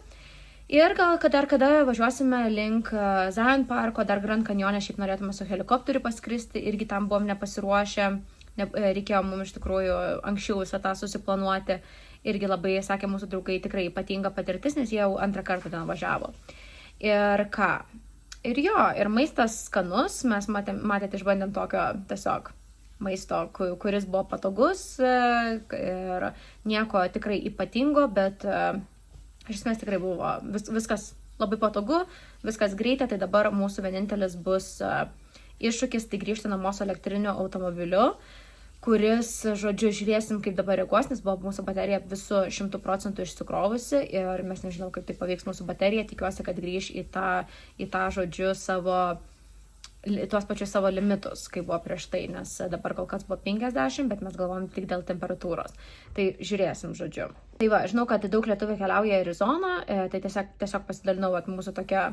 Speaker 1: Ir gal kada važiuosime link Zion Parko, dar Grand Canyone, šiaip norėtume su helikopteriu paskristi, irgi tam buvom nepasiruošę. Reikėjo mums iš tikrųjų anksčiau visą tą susiplanuoti. Irgi labai, sakė mūsų draugai, tikrai ypatinga patirtis, nes jie jau 2 kartą ten važiavo. Ir ką? Ir jo, ir maistas skanus, mes matėte, išbandėm tokio tiesiog maisto, kuris buvo patogus ir nieko tikrai ypatingo, bet iš esmės tikrai buvo viskas labai patogu, viskas greitai, tai dabar mūsų vienintelis bus iššūkis, tai grįžti namo su elektriniu automobiliu, kuris, žodžiu, žiūrėsim, kaip dabar reaguos, nes buvo mūsų baterija visų 100% išsikrovusi ir mes nežinau, kaip tai paveiks mūsų bateriją, tikiuosi, kad grįž į tą žodžiu, tuos pačius savo limitus, kaip buvo prieš tai, nes dabar kol kas buvo 50, bet mes galvom tik dėl temperatūros. Tai žiūrėsim, žodžiu. Tai va, žinau, kad daug lietuvių keliauja į Arizoną, tai tiesiog pasidalinau mūsų tokia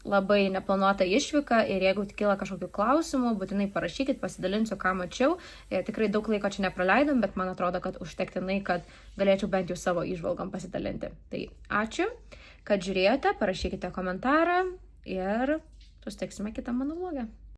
Speaker 1: labai neplanuota išvyka ir jeigu kyla kažkokių klausimų, būtinai parašykit, pasidalinsiu, ką mačiau. Tikrai daug laiko čia nepraleidom, bet man atrodo, kad užtektinai, kad galėčiau bent jau savo įžvalgom pasidalinti. Tai ačiū, kad žiūrėjote, parašykite komentarą ir susitiksime kitą mano vlogą.